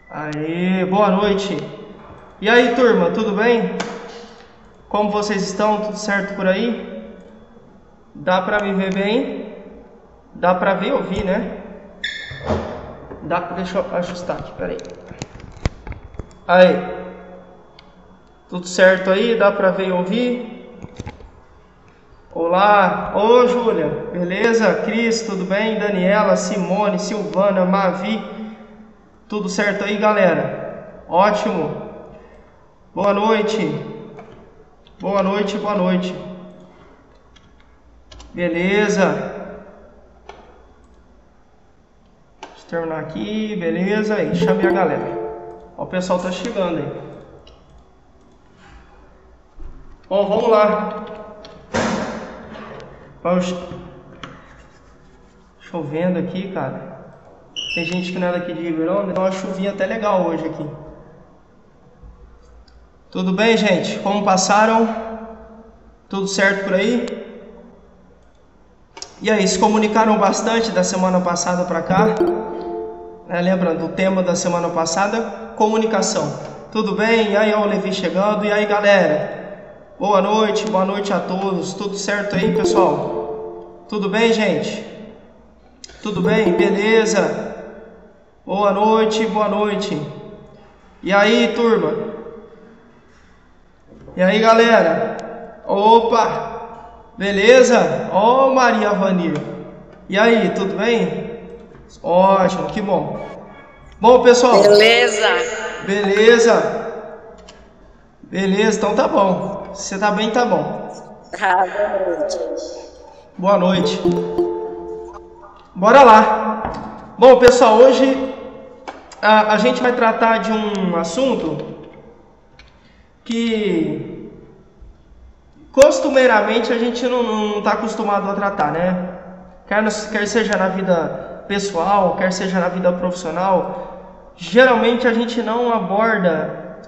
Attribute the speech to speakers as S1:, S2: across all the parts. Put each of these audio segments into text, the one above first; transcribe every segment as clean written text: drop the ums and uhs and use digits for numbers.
S1: Aê, boa noite. E aí, turma, tudo bem? Como vocês estão? Tudo certo por aí? Dá pra me ver bem? Dá pra ver e ouvir, né? Deixa eu ajustar aqui, peraí. Aí. Tudo certo aí? Dá pra ver e ouvir? Olá. Ô, Júlia. Beleza? Cris, tudo bem? Daniela, Simone, Silvana, Mavi. Tudo certo aí, galera? Ótimo. Boa noite. Boa noite, boa noite. Beleza. Deixa eu terminar aqui, beleza? Aí, chamei a galera. Ó, o pessoal tá chegando aí. Bom, vamos lá. Chovendo aqui, cara. Tem gente que não é daqui de Ribeirão, deu uma chuvinha até legal hoje aqui. Tudo bem, gente? Como passaram? Tudo certo por aí? E aí, se comunicaram bastante da semana passada para cá? Lembrando, o tema da semana passada, comunicação. Tudo bem? E aí, ó, o Levi chegando. E aí, galera? Boa noite a todos. Tudo certo aí, pessoal? Tudo bem, gente? Tudo bem? Beleza? Boa noite, boa noite. E aí, turma? E aí, galera? Opa! Beleza? Ó, Maria Vanir. E aí, tudo bem? Ótimo, que bom. Bom, pessoal.
S2: Beleza.
S1: Beleza. Beleza, então tá bom. Se você tá bem, tá bom.
S2: Boa noite.
S1: Boa noite. Bora lá. Bom, pessoal, hoje a gente vai tratar de um assunto que costumeiramente a gente não está acostumado a tratar, né? Quer seja na vida pessoal, quer seja na vida profissional, geralmente a gente não aborda,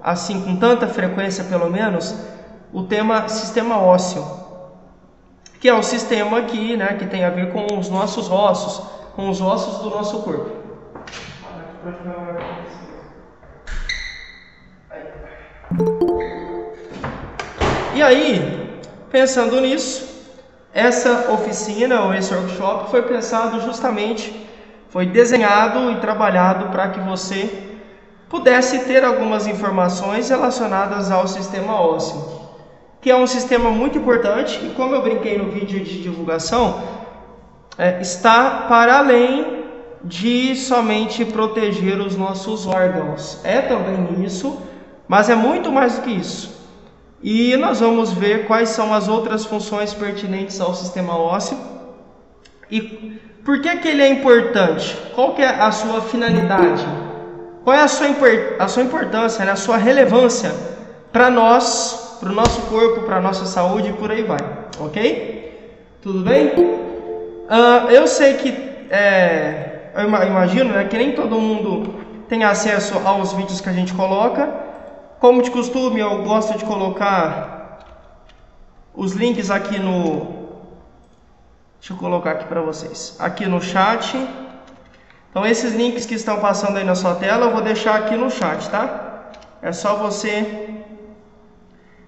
S1: assim, com tanta frequência pelo menos, o tema sistema ósseo, que é o sistema aqui, né, que tem a ver com os nossos ossos, com os ossos do nosso corpo. E aí, pensando nisso, essa oficina ou esse workshop foi pensado justamente, foi desenhado e trabalhado para que você pudesse ter algumas informações relacionadas ao sistema ósseo, que é um sistema muito importante e, como eu brinquei no vídeo de divulgação, está para além de somente proteger os nossos órgãos. É também isso, mas é muito mais do que isso. E nós vamos ver quais são as outras funções pertinentes ao sistema ósseo e por que ele é importante, qual que é a sua finalidade, qual é a sua importância, né? A sua relevância para nós, para o nosso corpo, para a nossa saúde e por aí vai, ok? Tudo bem? Eu sei que, eu imagino, né, que nem todo mundo tem acesso aos vídeos que a gente coloca. Como de costume, eu gosto de colocar os links aqui no... Deixa eu colocar aqui para vocês. Aqui no chat. Então, esses links que estão passando aí na sua tela, eu vou deixar aqui no chat, tá? É só você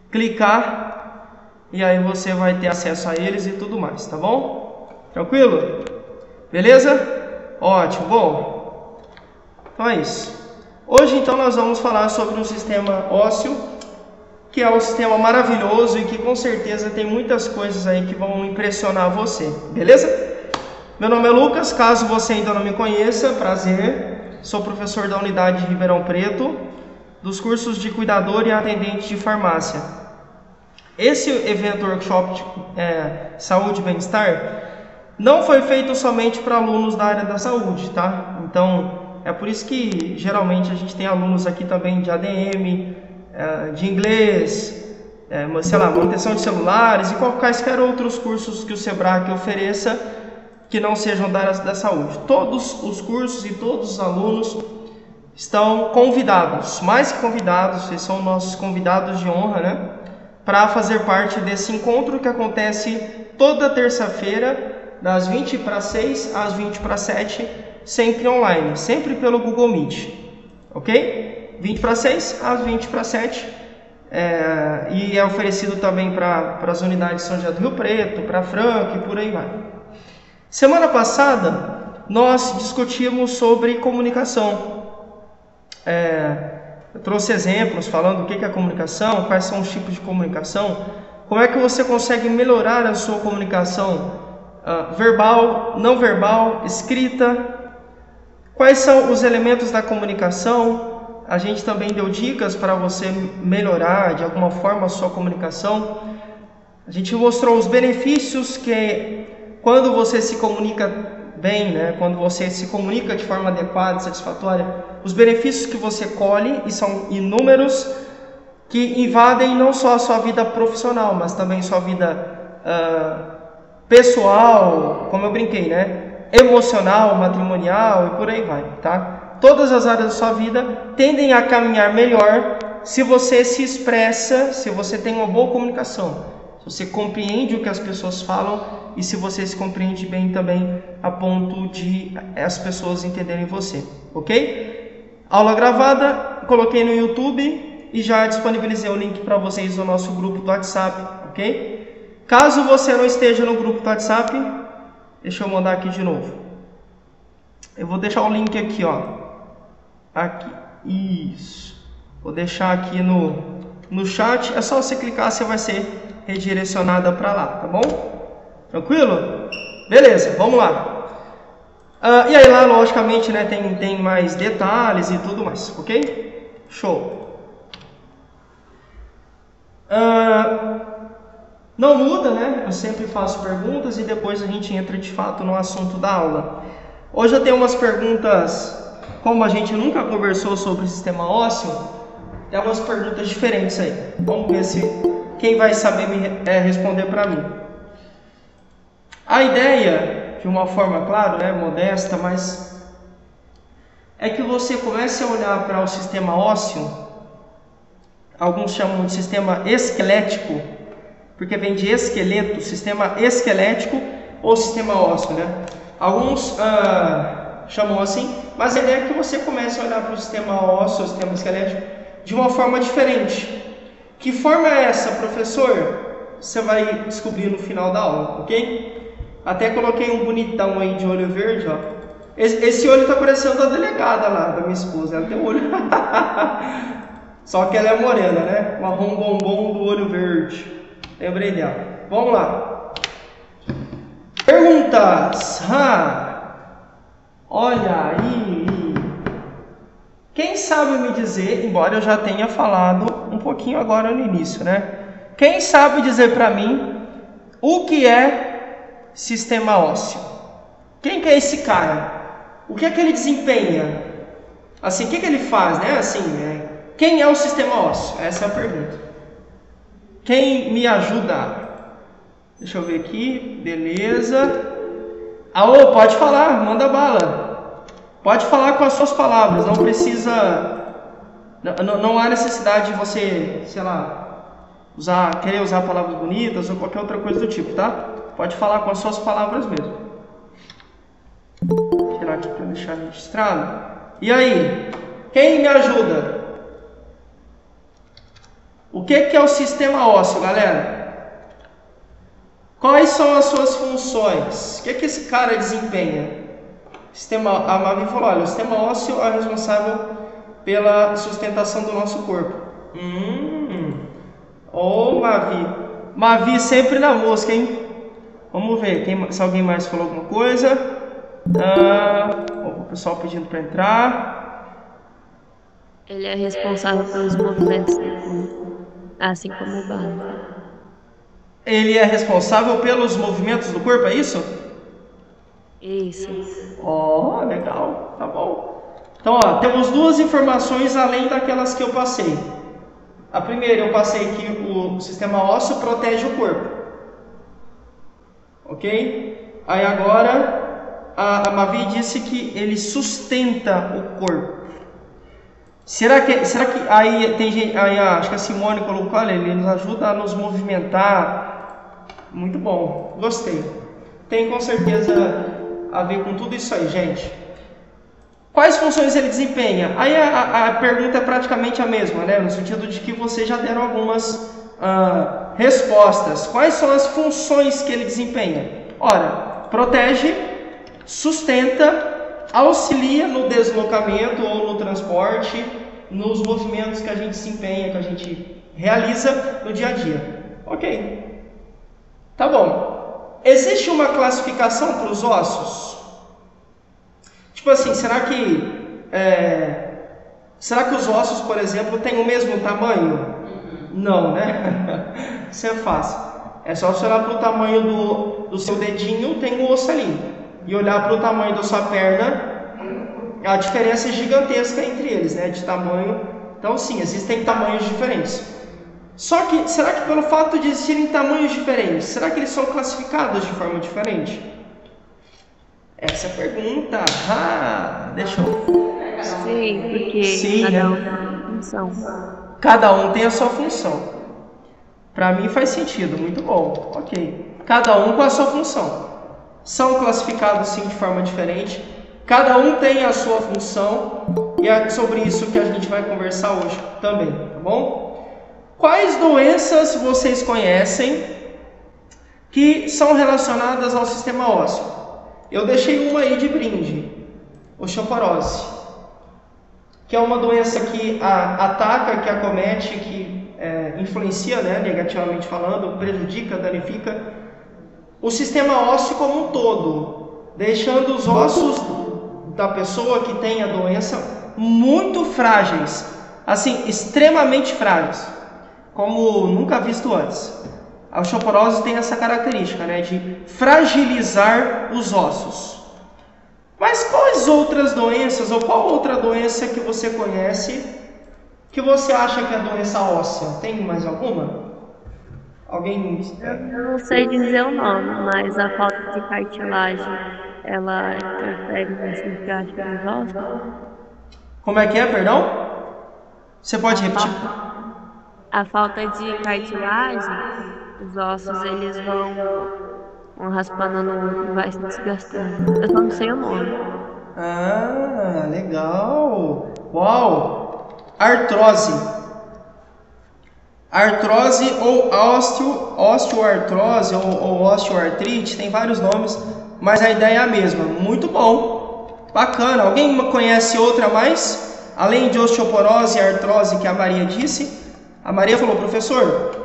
S1: clicar e aí você vai ter acesso a eles e tudo mais, tá bom? Tranquilo? Beleza? Ótimo, bom. Então é isso. Hoje, então, nós vamos falar sobre um sistema ósseo, que é um sistema maravilhoso e que com certeza tem muitas coisas aí que vão impressionar você, beleza? Meu nome é Lucas, caso você ainda não me conheça, prazer. Sou professor da unidade de Ribeirão Preto, dos cursos de cuidador e atendente de farmácia. Esse evento workshop de saúde e bem-estar não foi feito somente para alunos da área da saúde, tá? Então, é por isso que geralmente a gente tem alunos aqui também de ADM, de inglês, sei lá, manutenção de celulares e quaisquer outros cursos que o Sebrae ofereça que não sejam da área da saúde. Todos os cursos e todos os alunos estão convidados, mais que convidados, vocês são nossos convidados de honra, né? Para fazer parte desse encontro que acontece toda terça-feira, das 20 para 6 às 20 para 7, sempre online, sempre pelo Google Meet, ok? 20 para 6 às 20 para 7, e é oferecido também para as unidades de São José do Rio Preto, para Franca e por aí vai. Semana passada nós discutimos sobre comunicação. Eu trouxe exemplos falando o que é comunicação, quais são os tipos de comunicação, como é que você consegue melhorar a sua comunicação verbal, não verbal, escrita, quais são os elementos da comunicação. A gente também deu dicas para você melhorar de alguma forma a sua comunicação. A gente mostrou os benefícios que quando você se comunica bem, né? Quando você se comunica de forma adequada, satisfatória, os benefícios que você colhe, e são inúmeros, que invadem não só a sua vida profissional, mas também sua vida pessoal, como eu brinquei, né? Emocional, matrimonial e por aí vai, tá? Todas as áreas da sua vida tendem a caminhar melhor se você se expressa, se você tem uma boa comunicação, se você compreende o que as pessoas falam e se você se compreende bem também a ponto de as pessoas entenderem você, ok? Aula gravada, coloquei no YouTube e já disponibilizei o link para vocês no nosso grupo do WhatsApp, ok? Caso você não esteja no grupo do WhatsApp, deixa eu mandar aqui de novo. Eu vou deixar o link aqui, ó. Aqui, isso. Vou deixar aqui no chat. É só você clicar, você vai ser redirecionada para lá, tá bom? Tranquilo? Beleza, vamos lá. E aí lá, logicamente, né, tem mais detalhes e tudo mais, ok? Show. Não muda, né? Eu sempre faço perguntas e depois a gente entra de fato no assunto da aula. Hoje eu tenho umas perguntas, como a gente nunca conversou sobre o sistema ósseo, tem umas perguntas diferentes aí. Vamos ver se quem vai saber responder para mim. A ideia, de uma forma, claro, né, modesta, mas é que você comece a olhar para o sistema ósseo, alguns chamam de sistema esquelético, porque vem de esqueleto, sistema esquelético ou sistema ósseo, né? Alguns chamam assim, mas a ideia é que você comece a olhar para o sistema ósseo, o sistema esquelético, de uma forma diferente. Que forma é essa, professor? Você vai descobrir no final da aula, ok? Até coloquei um bonitão aí de olho verde, ó. Esse olho tá parecendo a delegada lá, da minha esposa. Ela tem um olho... Só que ela é morena, né? Marrom bombom do olho verde. Lembrei dela. Vamos lá. Perguntas. Olha aí. Quem sabe me dizer, embora eu já tenha falado um pouquinho agora no início, né? Quem sabe dizer para mim o que é sistema ósseo? Quem que é esse cara? O que é que ele desempenha? Assim, o que é que ele faz, né? Assim, quem é o sistema ósseo? Essa é a pergunta. Quem me ajuda? Deixa eu ver aqui. Beleza. Pode falar, manda bala. Pode falar com as suas palavras, não precisa... Não há necessidade de você, sei lá, querer usar palavras bonitas ou qualquer outra coisa do tipo, tá? Pode falar com as suas palavras mesmo. Vou tirar aqui para deixar registrado. E aí? Quem me ajuda? O que é o sistema ósseo, galera? Quais são as suas funções? O que esse cara desempenha? A Mavi falou, olha, o sistema ósseo é responsável pela sustentação do nosso corpo. Mavi. Mavi sempre na mosca, hein? Vamos ver se alguém mais falou alguma coisa. O pessoal pedindo para entrar.
S2: Ele é responsável pelos movimentos do corpo, assim como o barro.
S1: Ele é responsável pelos movimentos do corpo, é isso?
S2: Isso.
S1: Legal, tá bom. Então, temos duas informações além daquelas que eu passei. A primeira, eu passei que o sistema ósseo protege o corpo. Ok? Aí agora, a Mavi disse que ele sustenta o corpo. Será que aí tem gente, acho que a Simone colocou, olha, ele nos ajuda a nos movimentar. Muito bom, gostei. Tem com certeza a ver com tudo isso aí, gente. Quais funções ele desempenha? Aí a pergunta é praticamente a mesma, né? No sentido de que vocês já deram algumas respostas. Quais são as funções que ele desempenha? Ora, protege, sustenta, auxilia no deslocamento ou no transporte, nos movimentos que a gente se empenha, que a gente realiza no dia a dia. Ok. Tá bom. Existe uma classificação para os ossos? Tipo assim, será que os ossos, por exemplo, têm o mesmo tamanho? Não, né? Isso é fácil. É só você olhar para o tamanho do seu dedinho, tem um osso ali. E olhar para o tamanho da sua perna, a diferença é gigantesca entre eles, né? De tamanho. Então, sim, existem tamanhos diferentes. Só que, será que pelo fato de existirem tamanhos diferentes, será que eles são classificados de forma diferente? Essa é a pergunta. Deixa eu...
S2: Sim, porque
S1: Sim,
S2: cada um
S1: né?
S2: tem uma função.
S1: Cada um tem a sua função. Para mim faz sentido, muito bom. Ok. Cada um com a sua função. São classificados sim de forma diferente. Cada um tem a sua função. E é sobre isso que a gente vai conversar hoje também, tá bom? Quais doenças vocês conhecem que são relacionadas ao sistema ósseo? Eu deixei uma aí de brinde. Osteoporose, que é uma doença que ataca, que acomete, que influencia, né, negativamente falando, prejudica, danifica o sistema ósseo como um todo, deixando os ossos da pessoa que tem a doença muito frágeis, assim, extremamente frágeis, como nunca visto antes. A osteoporose tem essa característica, né, de fragilizar os ossos. Mas quais outras doenças, ou qual outra doença que você conhece, que você acha que é doença óssea? Tem mais alguma? Alguém...
S2: Eu não sei dizer o nome, mas a falta de cartilagem, ela interfere nesse desgaste dos ossos?
S1: Como é que é, perdão? Você pode repetir?
S2: A falta de cartilagem, os ossos eles vão raspando no outro e vai se desgastando. Eu só não sei o nome.
S1: Legal! Uau! Artrose. Artrose ou osteoartrose ou osteoartrite, tem vários nomes, mas a ideia é a mesma. Muito bom, bacana. Alguém conhece outra mais? Além de osteoporose e artrose que a Maria disse? A Maria falou, professor,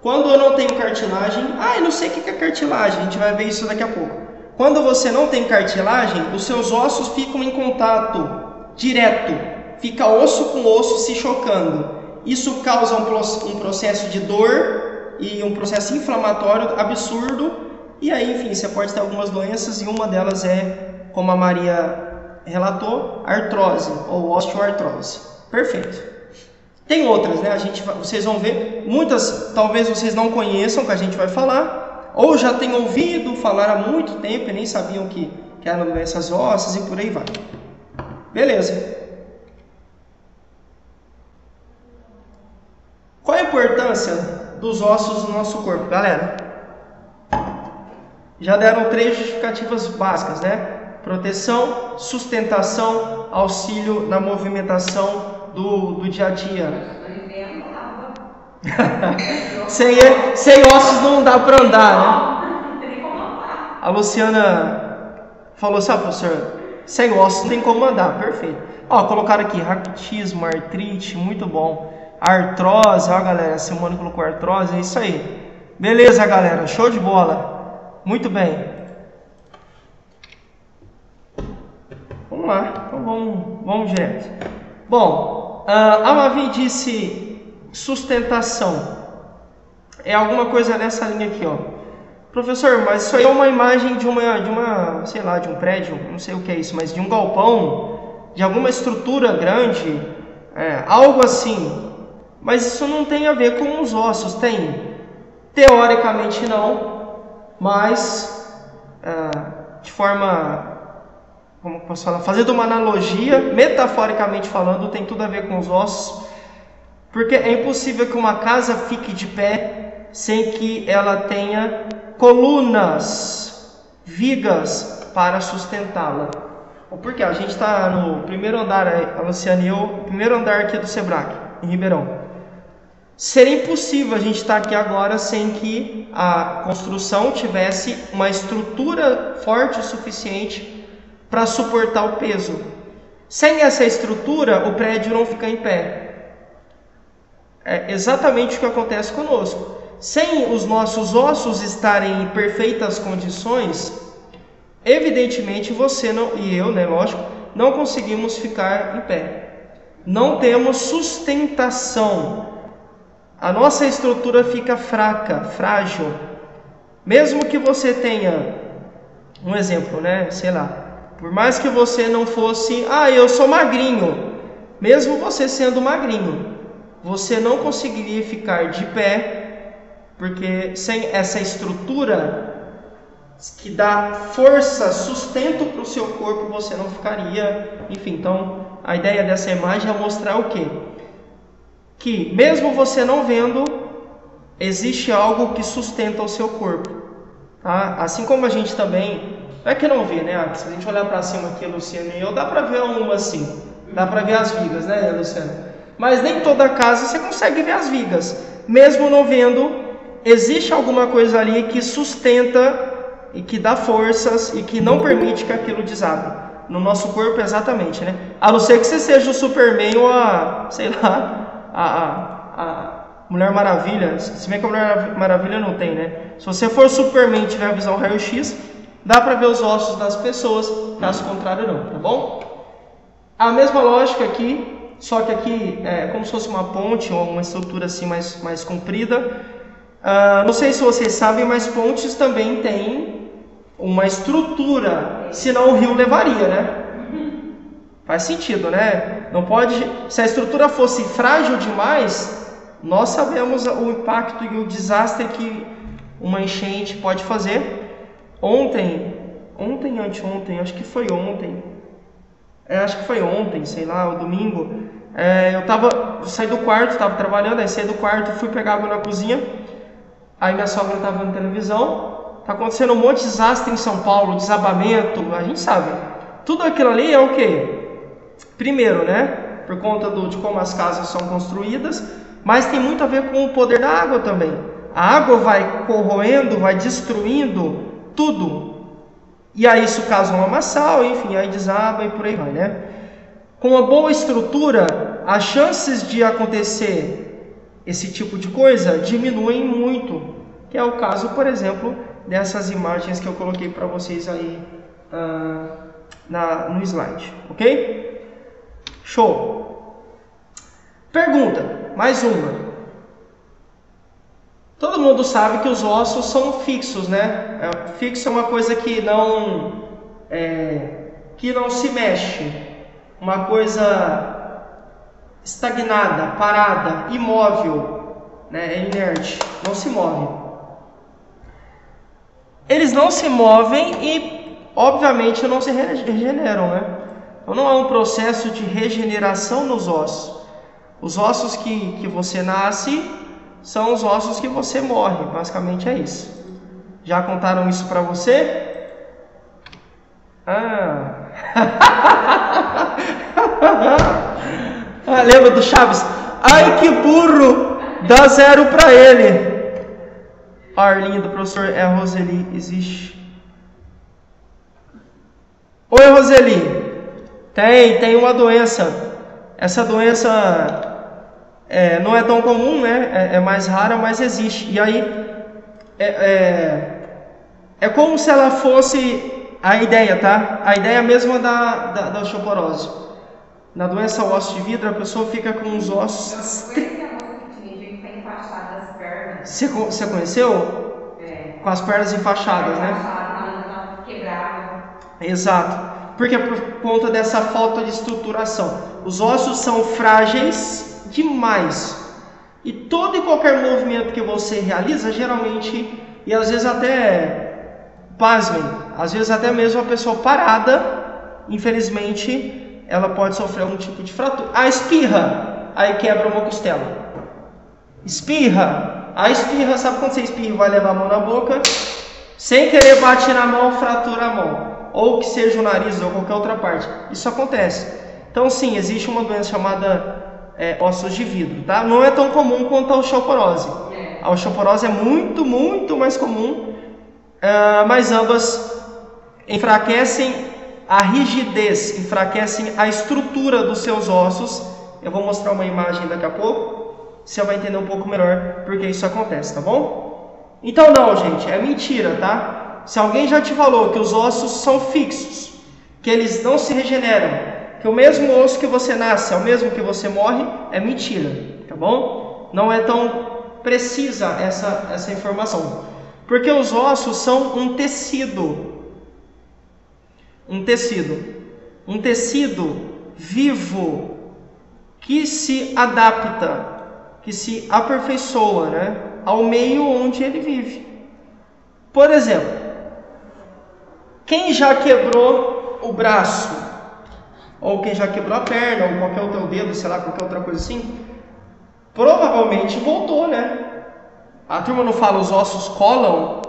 S1: quando eu não tenho cartilagem... eu não sei o que é cartilagem, a gente vai ver isso daqui a pouco. Quando você não tem cartilagem, os seus ossos ficam em contato direto, fica osso com osso se chocando. Isso causa um processo de dor e um processo inflamatório absurdo. E aí, enfim, você pode ter algumas doenças e uma delas é, como a Maria relatou, artrose ou osteoartrose. Perfeito. Tem outras, né? Vocês vão ver, muitas talvez vocês não conheçam que a gente vai falar, ou já tenham ouvido falar há muito tempo e nem sabiam que eram doenças ósseas e por aí vai. Beleza. Qual a importância dos ossos no nosso corpo, galera? Já deram 3 justificativas básicas, né? Proteção, sustentação, auxílio na movimentação do dia a dia. sem ossos não dá para andar, né? A Luciana falou, sabe, professor, sem ossos não tem como andar, perfeito. Colocaram aqui raquitismo, artrite, muito bom. Artrose, galera, a Simone colocou artrose, é isso aí. Beleza, galera, show de bola. Muito bem. Vamos lá, então vamos direto. Bom, a Mavi disse sustentação. É alguma coisa nessa linha aqui, ó. Professor, mas isso aí é uma imagem de uma, sei lá, de um prédio, não sei o que é isso, mas de um galpão, de alguma estrutura grande, algo assim. Mas isso não tem a ver com os ossos, tem? Teoricamente não, mas de forma, como posso falar, fazendo uma analogia, metaforicamente falando, tem tudo a ver com os ossos, porque é impossível que uma casa fique de pé sem que ela tenha colunas, vigas para sustentá-la. Porque a gente está no primeiro andar, a Luciana e eu, primeiro andar aqui do Sebrae, em Ribeirão. Seria impossível a gente estar aqui agora sem que a construção tivesse uma estrutura forte o suficiente para suportar o peso. Sem essa estrutura, o prédio não fica em pé. É exatamente o que acontece conosco. Sem os nossos ossos estarem em perfeitas condições, evidentemente você não, e eu, né, lógico, não conseguimos ficar em pé. Não temos sustentação. A nossa estrutura fica fraca, frágil. Mesmo que você tenha, um exemplo, né, sei lá, por mais que você não fosse, eu sou magrinho. Mesmo você sendo magrinho, você não conseguiria ficar de pé, porque sem essa estrutura que dá força, sustento para o seu corpo, você não ficaria. Enfim, então a ideia dessa imagem é mostrar o quê? Que mesmo você não vendo, existe algo que sustenta o seu corpo, tá? Assim como a gente também, não é que não vê, né? Se a gente olhar para cima aqui, Luciana e eu, dá para ver uma assim, dá para ver as vigas, né, Luciana? Mas nem toda casa você consegue ver as vigas. Mesmo não vendo, existe alguma coisa ali que sustenta e que dá forças e que não permite que aquilo desabe. No nosso corpo, exatamente, né? A não ser que você seja o Superman ou a Mulher Maravilha. Se bem que a Mulher Maravilha não tem, né? Se você for Superman e tiver a visão raio-x, dá para ver os ossos das pessoas. Caso contrário, não, tá bom? A mesma lógica aqui, só que aqui é como se fosse uma ponte ou uma estrutura assim mais comprida. Não sei se vocês sabem, mas pontes também têm uma estrutura, senão o rio levaria, né? Faz sentido, né? Não pode. Se a estrutura fosse frágil demais, nós sabemos o impacto e o desastre que uma enchente pode fazer. Anteontem, acho que foi ontem, sei lá, o domingo. Eu saí do quarto, estava trabalhando, aí saí do quarto, fui pegar água na cozinha. Aí minha sogra estava vendo televisão. Está acontecendo um monte de desastre em São Paulo, desabamento, a gente sabe. Tudo aquilo ali é o quê? Primeiro, né? Por conta de como as casas são construídas, mas tem muito a ver com o poder da água também. A água vai corroendo, vai destruindo tudo. E aí isso causa um lamaçal, enfim, aí desaba e por aí vai, né? Com uma boa estrutura, as chances de acontecer esse tipo de coisa diminuem muito. Que é o caso, por exemplo, dessas imagens que eu coloquei para vocês aí no slide, ok? Show! Pergunta, mais uma. Todo mundo sabe que os ossos são fixos, né? Fixo é uma coisa que não se mexe, uma coisa estagnada, parada, imóvel, né? É inerte, não se move. Eles não se movem e, obviamente, não se regeneram, né? Então não há um processo de regeneração nos ossos. Os ossos que você nasce são os ossos que você morre, basicamente é isso. Já contaram isso para você? Lembra do Chaves? Ai, que burro! Dá 0 para ele. Arlindo, professor, é a Roseli, existe. Oi, Roseli. Tem uma doença. Essa doença não é tão comum, né? É mais rara, mas existe. E aí é como se ela fosse a ideia, tá? A ideia mesma da osteoporose. Na doença ósseo de vidro, a pessoa fica com os ossos. Você conheceu? Com as pernas enfaixadas, né?
S2: Quebrado.
S1: Exato. Porque é por conta dessa falta de estruturação. Os ossos são frágeis demais. E todo e qualquer movimento que você realiza, geralmente, e às vezes até, pasmem, às vezes até mesmo a pessoa parada, infelizmente, ela pode sofrer algum tipo de fratura. Espirra, aí quebra uma costela. A espirra, sabe quando você espirra e vai levar a mão na boca? Sem querer bate na mão, fratura a mão. ou que seja o nariz ou qualquer outra parte. Isso acontece. Então sim, existe uma doença chamada ossos de vidro, tá? Não é tão comum quanto a osteoporose. A osteoporose é muito mais comum, mas ambas enfraquecem a rigidez, enfraquecem a estrutura dos seus ossos. Eu vou mostrar uma imagem daqui a pouco, você vai entender um pouco melhor porque isso acontece, tá bom? Então não, gente, é mentira, tá? Se alguém já te falou que os ossos são fixos, que eles não se regeneram, que o mesmo osso que você nasce é o mesmo que você morre, é mentira, tá bom? Não é tão precisa essa informação, porque os ossos são um tecido vivo que se adapta, que se aperfeiçoa, né, ao meio onde ele vive. Por exemplo, quem já quebrou o braço, ou quem já quebrou a perna, ou qualquer outro dedo, sei lá, qualquer outra coisa assim, provavelmente voltou, né? A turma não fala os ossos colam?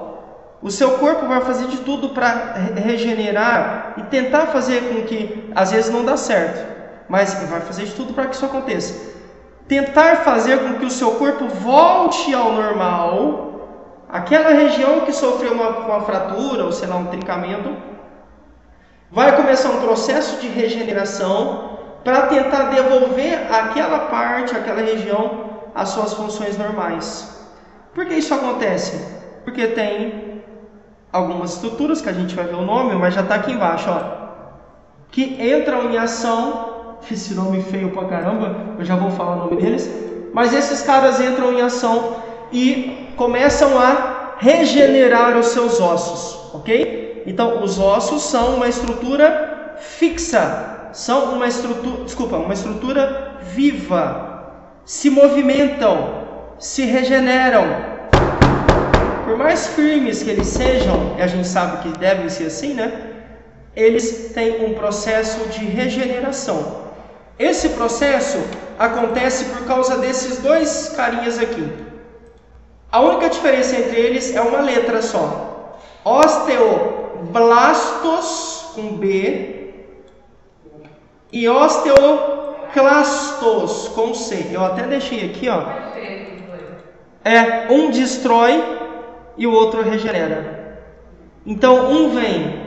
S1: O seu corpo vai fazer de tudo para regenerar e tentar fazer com que, às vezes não dá certo, mas vai fazer de tudo para que isso aconteça. Tentar fazer com que o seu corpo volte ao normal, aquela região que sofreu uma fratura, ou sei lá, um trincamento, vai começar um processo de regeneração para tentar devolver aquela parte, aquela região, às suas funções normais. Por que isso acontece? Porque tem algumas estruturas, que a gente vai ver o nome, mas já está aqui embaixo, ó, que entram em ação. Esse nome feio pra caramba, eu já vou falar o nome deles. Mas esses caras entram em ação e começam a regenerar os seus ossos, ok? Então, os ossos são uma estrutura fixa, são uma estrutura viva, se movimentam, se regeneram. Por mais firmes que eles sejam, e a gente sabe que devem ser assim, né? Eles têm um processo de regeneração. Esse processo acontece por causa desses dois carinhas aqui. A única diferença entre eles é uma letra só. Osteoblastos, com B, e osteoclastos, com C. Eu até deixei aqui, ó. Um destrói e o outro regenera. Então, um vem.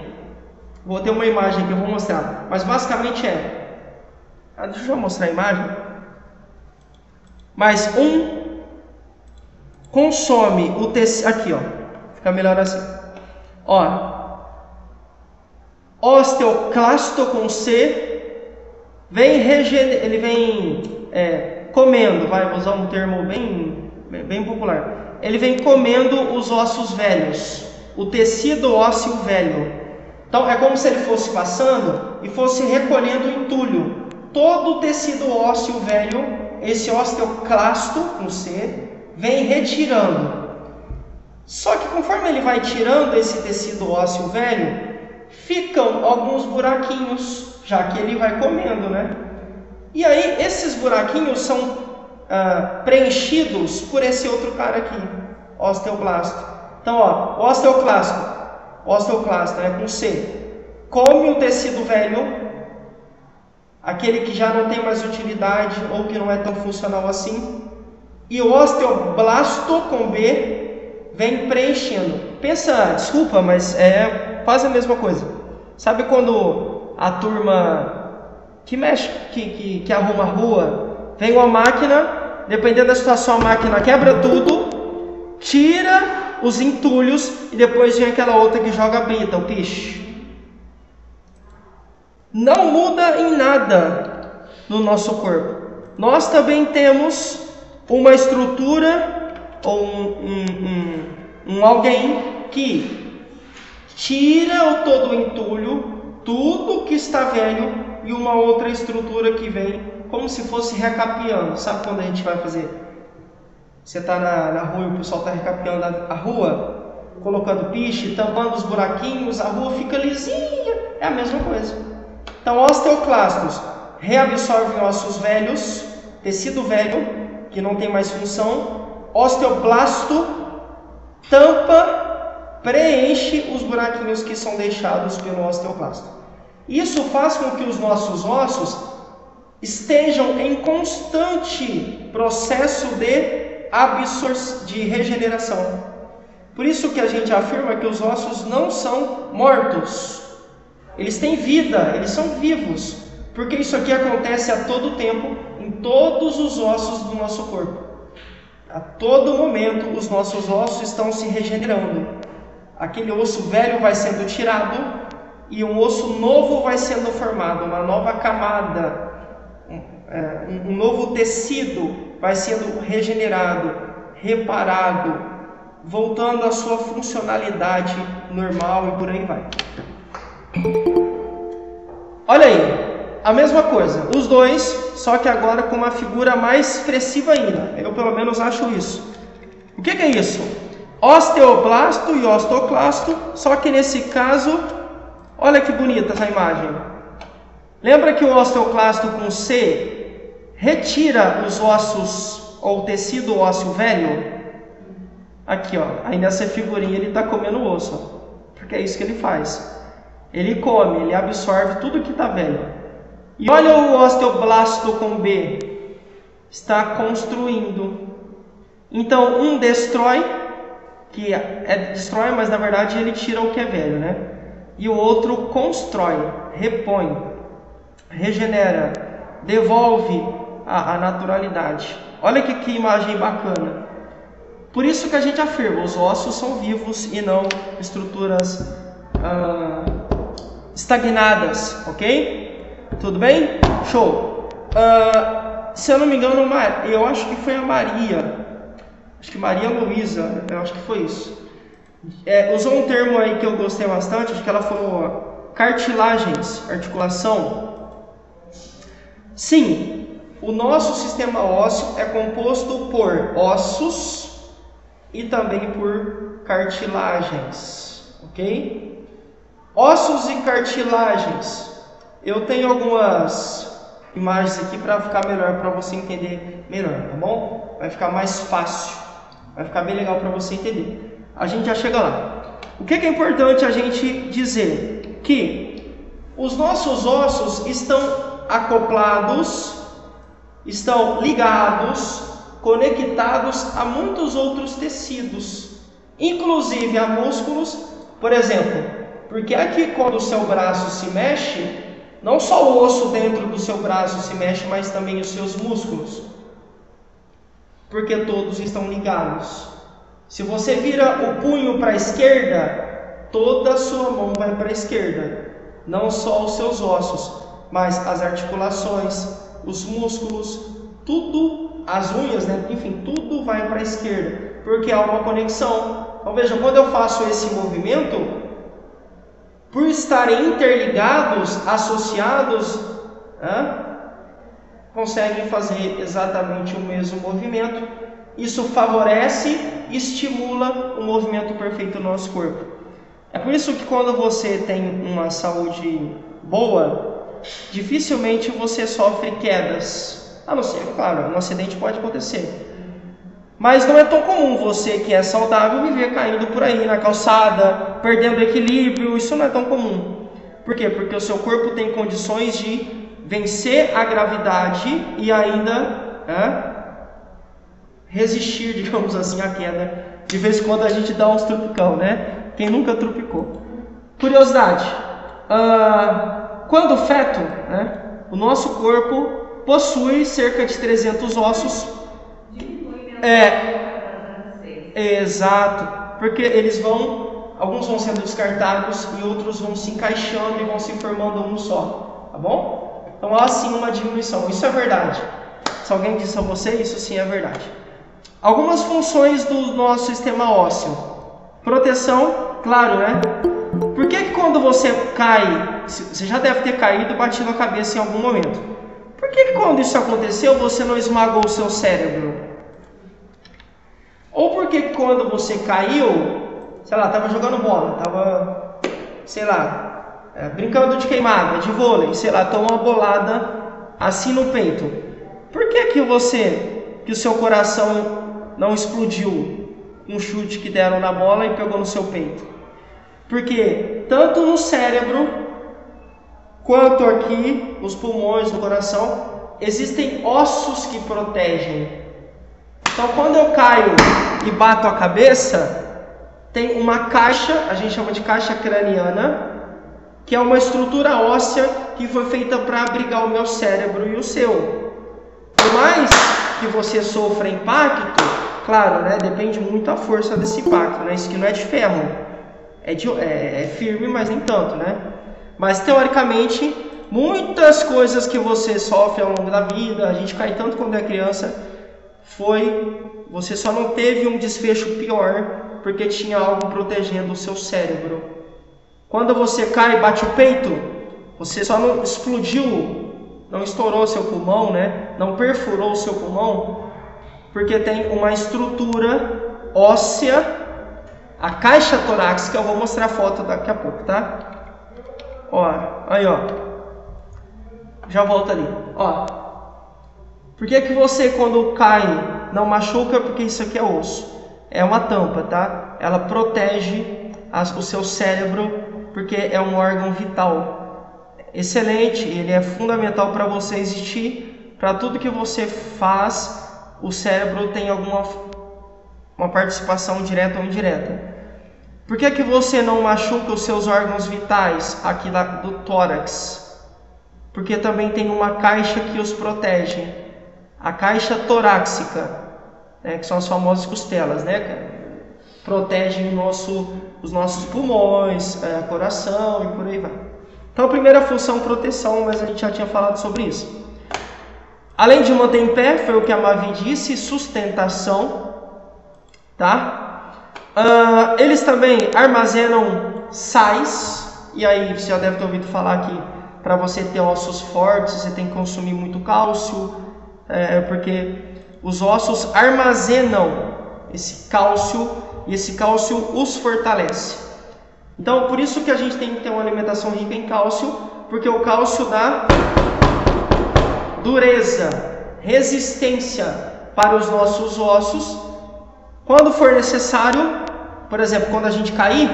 S1: Vou ter uma imagem que eu vou mostrar. Mas basicamente deixa eu mostrar a imagem. Mas um consome o tecido. Aqui, ó. Fica melhor assim. Ó. Osteoclasto com C. Ele vem comendo. Vou usar um termo bem popular. Ele vem comendo os ossos velhos. O tecido ósseo velho. Então, é como se ele fosse passando e fosse recolhendo o entulho. Todo o tecido ósseo velho, esse osteoclasto, com C, vem retirando. Só que conforme ele vai tirando esse tecido ósseo velho, ficam alguns buraquinhos, já que ele vai comendo, né? E aí, esses buraquinhos são preenchidos por esse outro cara aqui, osteoblasto. Então, ó, osteoclasto, com C, come o tecido velho, aquele que já não tem mais utilidade ou que não é tão funcional assim, e o osteoblasto com B vem preenchendo. Pensa, desculpa, mas é quase a mesma coisa. Sabe quando a turma que mexe, que arruma a rua, vem uma máquina, dependendo da situação a máquina quebra tudo, tira os entulhos e depois vem aquela outra que joga a brita, o piche. Não muda em nada no nosso corpo. Nós também temos uma estrutura ou um alguém que tira todo o entulho, tudo que está velho, e uma outra estrutura que vem como se fosse recapeando. Sabe quando a gente vai fazer? Você está na rua e o pessoal está recapeando a rua, colocando piche, tampando os buraquinhos, a rua fica lisinha. É a mesma coisa. Então, osteoclastos reabsorvem ossos velhos, tecido velho, que não tem mais função. Osteoblasto tampa, preenche os buraquinhos que são deixados pelo osteoclasto. Isso faz com que os nossos ossos estejam em constante processo de regeneração. Por isso que a gente afirma que os ossos não são mortos. Eles têm vida, eles são vivos. Porque isso aqui acontece a todo tempo, em todos os ossos do nosso corpo. A todo momento, os nossos ossos estão se regenerando. Aquele osso velho vai sendo tirado e um osso novo vai sendo formado, uma nova camada, um novo tecido vai sendo regenerado, reparado, voltando à sua funcionalidade normal e por aí vai. Olha aí. A mesma coisa, os dois, só que agora com uma figura mais expressiva ainda. Eu pelo menos acho isso. O que é isso? Osteoblasto e osteoclasto, só que nesse caso, olha que bonita essa imagem. Lembra que o osteoclasto com C retira os ossos ou o tecido ósseo velho? Aqui, ó, aí nessa figurinha ele está comendo o osso, ó, porque é isso que ele faz. Ele come, ele absorve tudo que está velho. E olha o osteoblasto com B, está construindo. Então um destrói, destrói, mas na verdade ele tira o que é velho, né? E o outro constrói, repõe, regenera, devolve a naturalidade. Olha que imagem bacana. Por isso que a gente afirma, os ossos são vivos e não estruturas estagnadas, ok? Tudo bem? Show! Se eu não me engano, eu acho que foi a Maria. Acho que Maria Luísa, eu acho que foi isso. Usou um termo aí que eu gostei bastante, acho que ela falou cartilagens, articulação. Sim, o nosso sistema ósseo é composto por ossos e também por cartilagens, ok? Ossos e cartilagens. Eu tenho algumas imagens aqui para ficar melhor, para você entender melhor, tá bom? Vai ficar mais fácil, vai ficar bem legal para você entender. A gente já chega lá. O que é importante a gente dizer? Que os nossos ossos estão acoplados, estão ligados, conectados a muitos outros tecidos, inclusive a músculos, por exemplo. Porque aqui quando o seu braço se mexe, não só o osso dentro do seu braço se mexe, mas também os seus músculos. Porque todos estão ligados. Se você vira o punho para a esquerda, toda a sua mão vai para a esquerda. Não só os seus ossos, mas as articulações, os músculos, tudo, as unhas, né? Enfim, tudo vai para a esquerda. Porque há uma conexão. Então veja, quando eu faço esse movimento, por estarem interligados, associados, conseguem fazer exatamente o mesmo movimento. Isso favorece, estimula o movimento perfeito do nosso corpo. É por isso que quando você tem uma saúde boa, dificilmente você sofre quedas. A não ser, claro, um acidente pode acontecer. Mas não é tão comum você que é saudável viver caindo por aí na calçada, perdendo equilíbrio. Isso não é tão comum. Por quê? Porque o seu corpo tem condições de vencer a gravidade e ainda resistir, digamos assim, à queda. De vez em quando a gente dá uns trupicão, né? Quem nunca trupicou? Curiosidade. Quando feto, né, o nosso corpo possui cerca de 300 ossos. Exato, porque alguns vão sendo descartados e outros vão se encaixando e vão se formando um só, tá bom? Então há sim uma diminuição, isso é verdade. Se alguém disse a você, isso sim é verdade. Algumas funções do nosso sistema ósseo. Proteção, claro, né? Por que quando você cai, você já deve ter caído e batido a cabeça em algum momento. Por que quando isso aconteceu você não esmagou o seu cérebro? Ou porque quando você caiu, sei lá, estava jogando bola, estava, sei lá, brincando de queimada, de vôlei, sei lá, tomou uma bolada assim no peito. Por que o seu coração não explodiu um chute que deram na bola e pegou no seu peito? Porque tanto no cérebro quanto aqui nos pulmões, no coração, existem ossos que protegem. Então quando eu caio e bato a cabeça, tem uma caixa, a gente chama de caixa craniana, que é uma estrutura óssea que foi feita para abrigar o meu cérebro e o seu. Por mais que você sofra impacto, claro, né, depende muito da força desse impacto, né? Isso aqui não é de ferro, é firme, mas nem tanto, né? Mas teoricamente, muitas coisas que você sofre ao longo da vida, a gente cai tanto quando é criança, você só não teve um desfecho pior porque tinha algo protegendo o seu cérebro. Quando você cai e bate o peito, você só não explodiu, não estourou seu pulmão, né? Não perfurou o seu pulmão, porque tem uma estrutura óssea, a caixa torácica. Eu vou mostrar a foto daqui a pouco, tá? Ó, aí ó, já volto ali, ó. Por que você quando cai não machuca? Porque isso aqui é osso, é uma tampa, tá? Ela protege o seu cérebro, porque é um órgão vital, excelente, ele é fundamental para você existir, para tudo que você faz, o cérebro tem uma participação direta ou indireta. Por que você não machuca os seus órgãos vitais aqui do tórax? Porque também tem uma caixa que os protege, a caixa torácica, né, que são as famosas costelas, né, cara? Protegem os nossos pulmões, coração e por aí vai. Então a primeira função, proteção, mas a gente já tinha falado sobre isso. Além de manter em pé, foi o que a Mavi disse, sustentação, tá? Eles também armazenam sais, e aí você já deve ter ouvido falar que para você ter ossos fortes, você tem que consumir muito cálcio, porque os ossos armazenam esse cálcio, e esse cálcio os fortalece. Então, por isso que a gente tem que ter uma alimentação rica em cálcio, porque o cálcio dá dureza, resistência para os nossos ossos. Quando for necessário, por exemplo, quando a gente cair,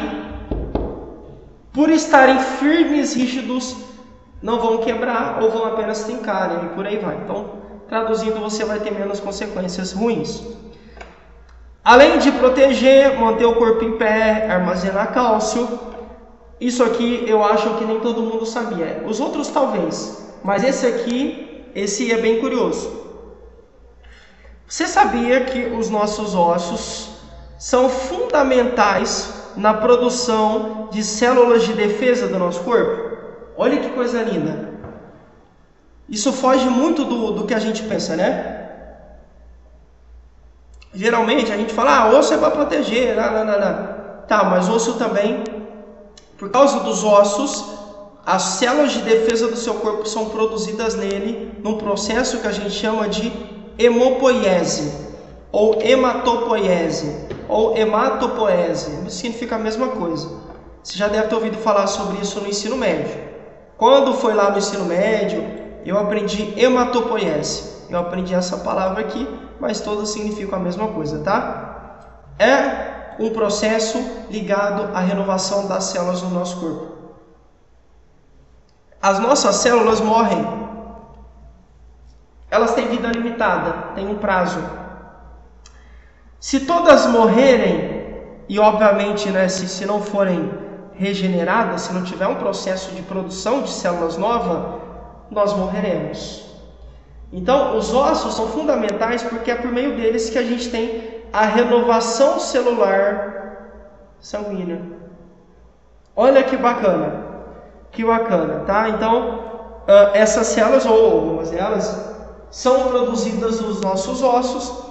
S1: por estarem firmes, rígidos, não vão quebrar ou vão apenas trincar, e por aí vai. Então, traduzindo, você vai ter menos consequências ruins. Além de proteger, manter o corpo em pé, armazenar cálcio, isso aqui eu acho que nem todo mundo sabia. Os outros talvez, mas esse é bem curioso. Você sabia que os nossos ossos são fundamentais na produção de células de defesa do nosso corpo? Olha que coisa linda. Isso foge muito do que a gente pensa, né? Geralmente a gente fala, osso é para proteger, tá, mas osso também, por causa dos ossos, as células de defesa do seu corpo são produzidas nele num processo que a gente chama de hemopoiese, ou hematopoiese, ou hematopoese, significa a mesma coisa. Você já deve ter ouvido falar sobre isso no ensino médio. Quando foi lá no ensino médio, eu aprendi hematopoiese. Eu aprendi essa palavra aqui, mas todas significam a mesma coisa, tá? É um processo ligado à renovação das células do nosso corpo. As nossas células morrem. Elas têm vida limitada, têm um prazo. Se todas morrerem, e obviamente, né, se não forem regeneradas, se não tiver um processo de produção de células novas, nós morreremos. Então, os ossos são fundamentais porque é por meio deles que a gente tem a renovação celular sanguínea. Olha que bacana, tá? Então, essas células, ou algumas delas, são produzidas nos nossos ossos.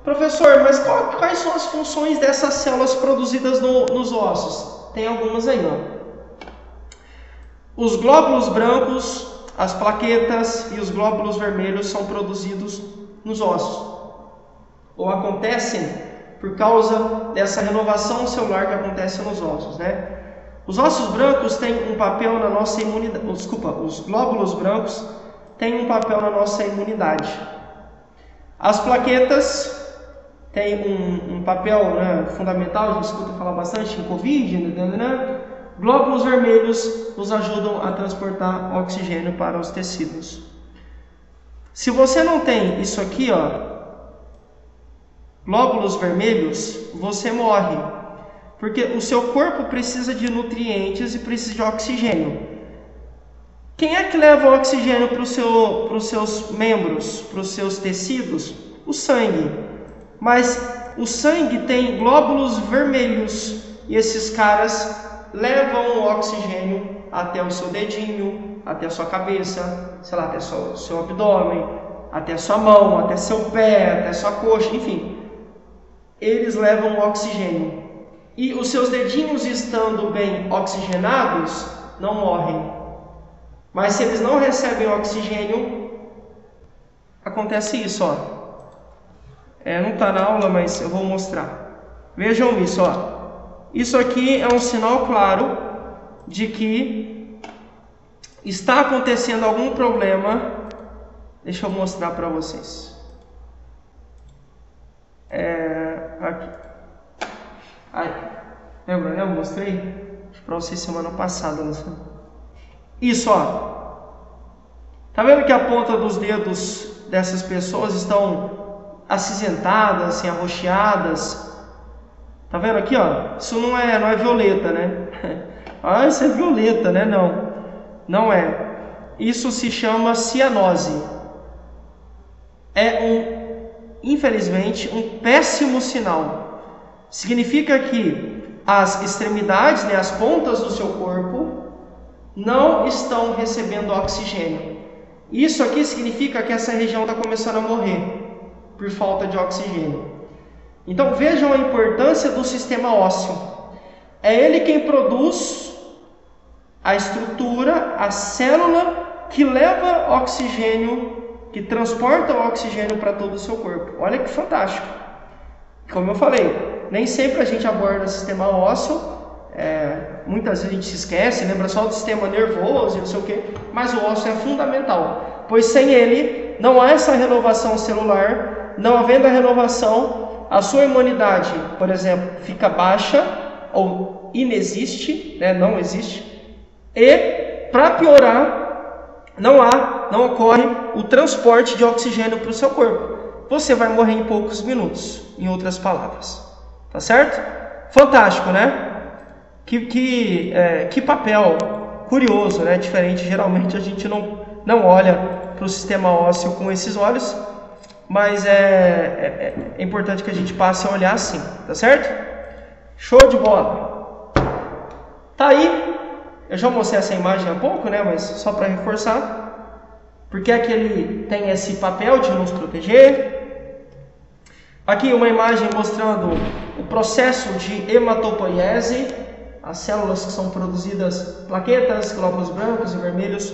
S1: Professor, mas quais são as funções dessas células produzidas nos ossos? Tem algumas aí, ó. Os glóbulos brancos, as plaquetas e os glóbulos vermelhos são produzidos nos ossos, ou acontecem por causa dessa renovação celular que acontece nos ossos, né? Os ossos brancos têm um papel na nossa imunidade. Os glóbulos brancos têm um papel na nossa imunidade. As plaquetas têm um papel, né, fundamental. A gente escuta falar bastante em Covid, né? Glóbulos vermelhos nos ajudam a transportar oxigênio para os tecidos. Se você não tem isso aqui, ó, glóbulos vermelhos, você morre. Porque o seu corpo precisa de nutrientes e precisa de oxigênio. Quem é que leva o oxigênio para os seus membros, para os seus tecidos? O sangue. Mas o sangue tem glóbulos vermelhos e esses caras levam o oxigênio até o seu dedinho, até a sua cabeça, sei lá, até o seu abdômen, até a sua mão, até seu pé, até a sua coxa, enfim. Eles levam o oxigênio. E os seus dedinhos estando bem oxigenados, não morrem. Mas se eles não recebem oxigênio, acontece isso, ó. Não está na aula, mas eu vou mostrar. Vejam isso, ó. Isso aqui é um sinal claro de que está acontecendo algum problema. Deixa eu mostrar para vocês. Aqui. Aí. Lembra, né? Eu mostrei para vocês semana passada, não sei. Isso, ó. Tá vendo que a ponta dos dedos dessas pessoas estão acinzentadas, assim, arroxeadas? Tá vendo aqui, ó? Isso não é violeta, né? Ah, isso é violeta, né? Não é. Isso se chama cianose. Infelizmente, um péssimo sinal. Significa que as extremidades, né, as pontas do seu corpo, não estão recebendo oxigênio. Isso aqui significa que essa região está começando a morrer por falta de oxigênio. Então vejam a importância do sistema ósseo. É ele quem produz a estrutura, a célula que leva oxigênio, que transporta o oxigênio para todo o seu corpo. Olha que fantástico. Como eu falei, nem sempre a gente aborda o sistema ósseo. Muitas vezes a gente se esquece, lembra só do sistema nervoso e não sei o que, mas o ósseo é fundamental, pois sem ele não há essa renovação celular. Não havendo a renovação, a sua imunidade, por exemplo, fica baixa ou inexiste, né? Não existe. E, para piorar, não ocorre o transporte de oxigênio para o seu corpo. Você vai morrer em poucos minutos, em outras palavras. Tá certo? Fantástico, né? Que papel curioso, né? Diferente, geralmente a gente não olha para o sistema ósseo com esses olhos, mas é importante que a gente passe a olhar assim, tá certo? Show de bola! Tá aí, eu já mostrei essa imagem há pouco, né? Mas só para reforçar, porque é que ele tem esse papel de nos proteger. Aqui uma imagem mostrando o processo de hematopoiese, as células que são produzidas, plaquetas, glóbulos brancos e vermelhos,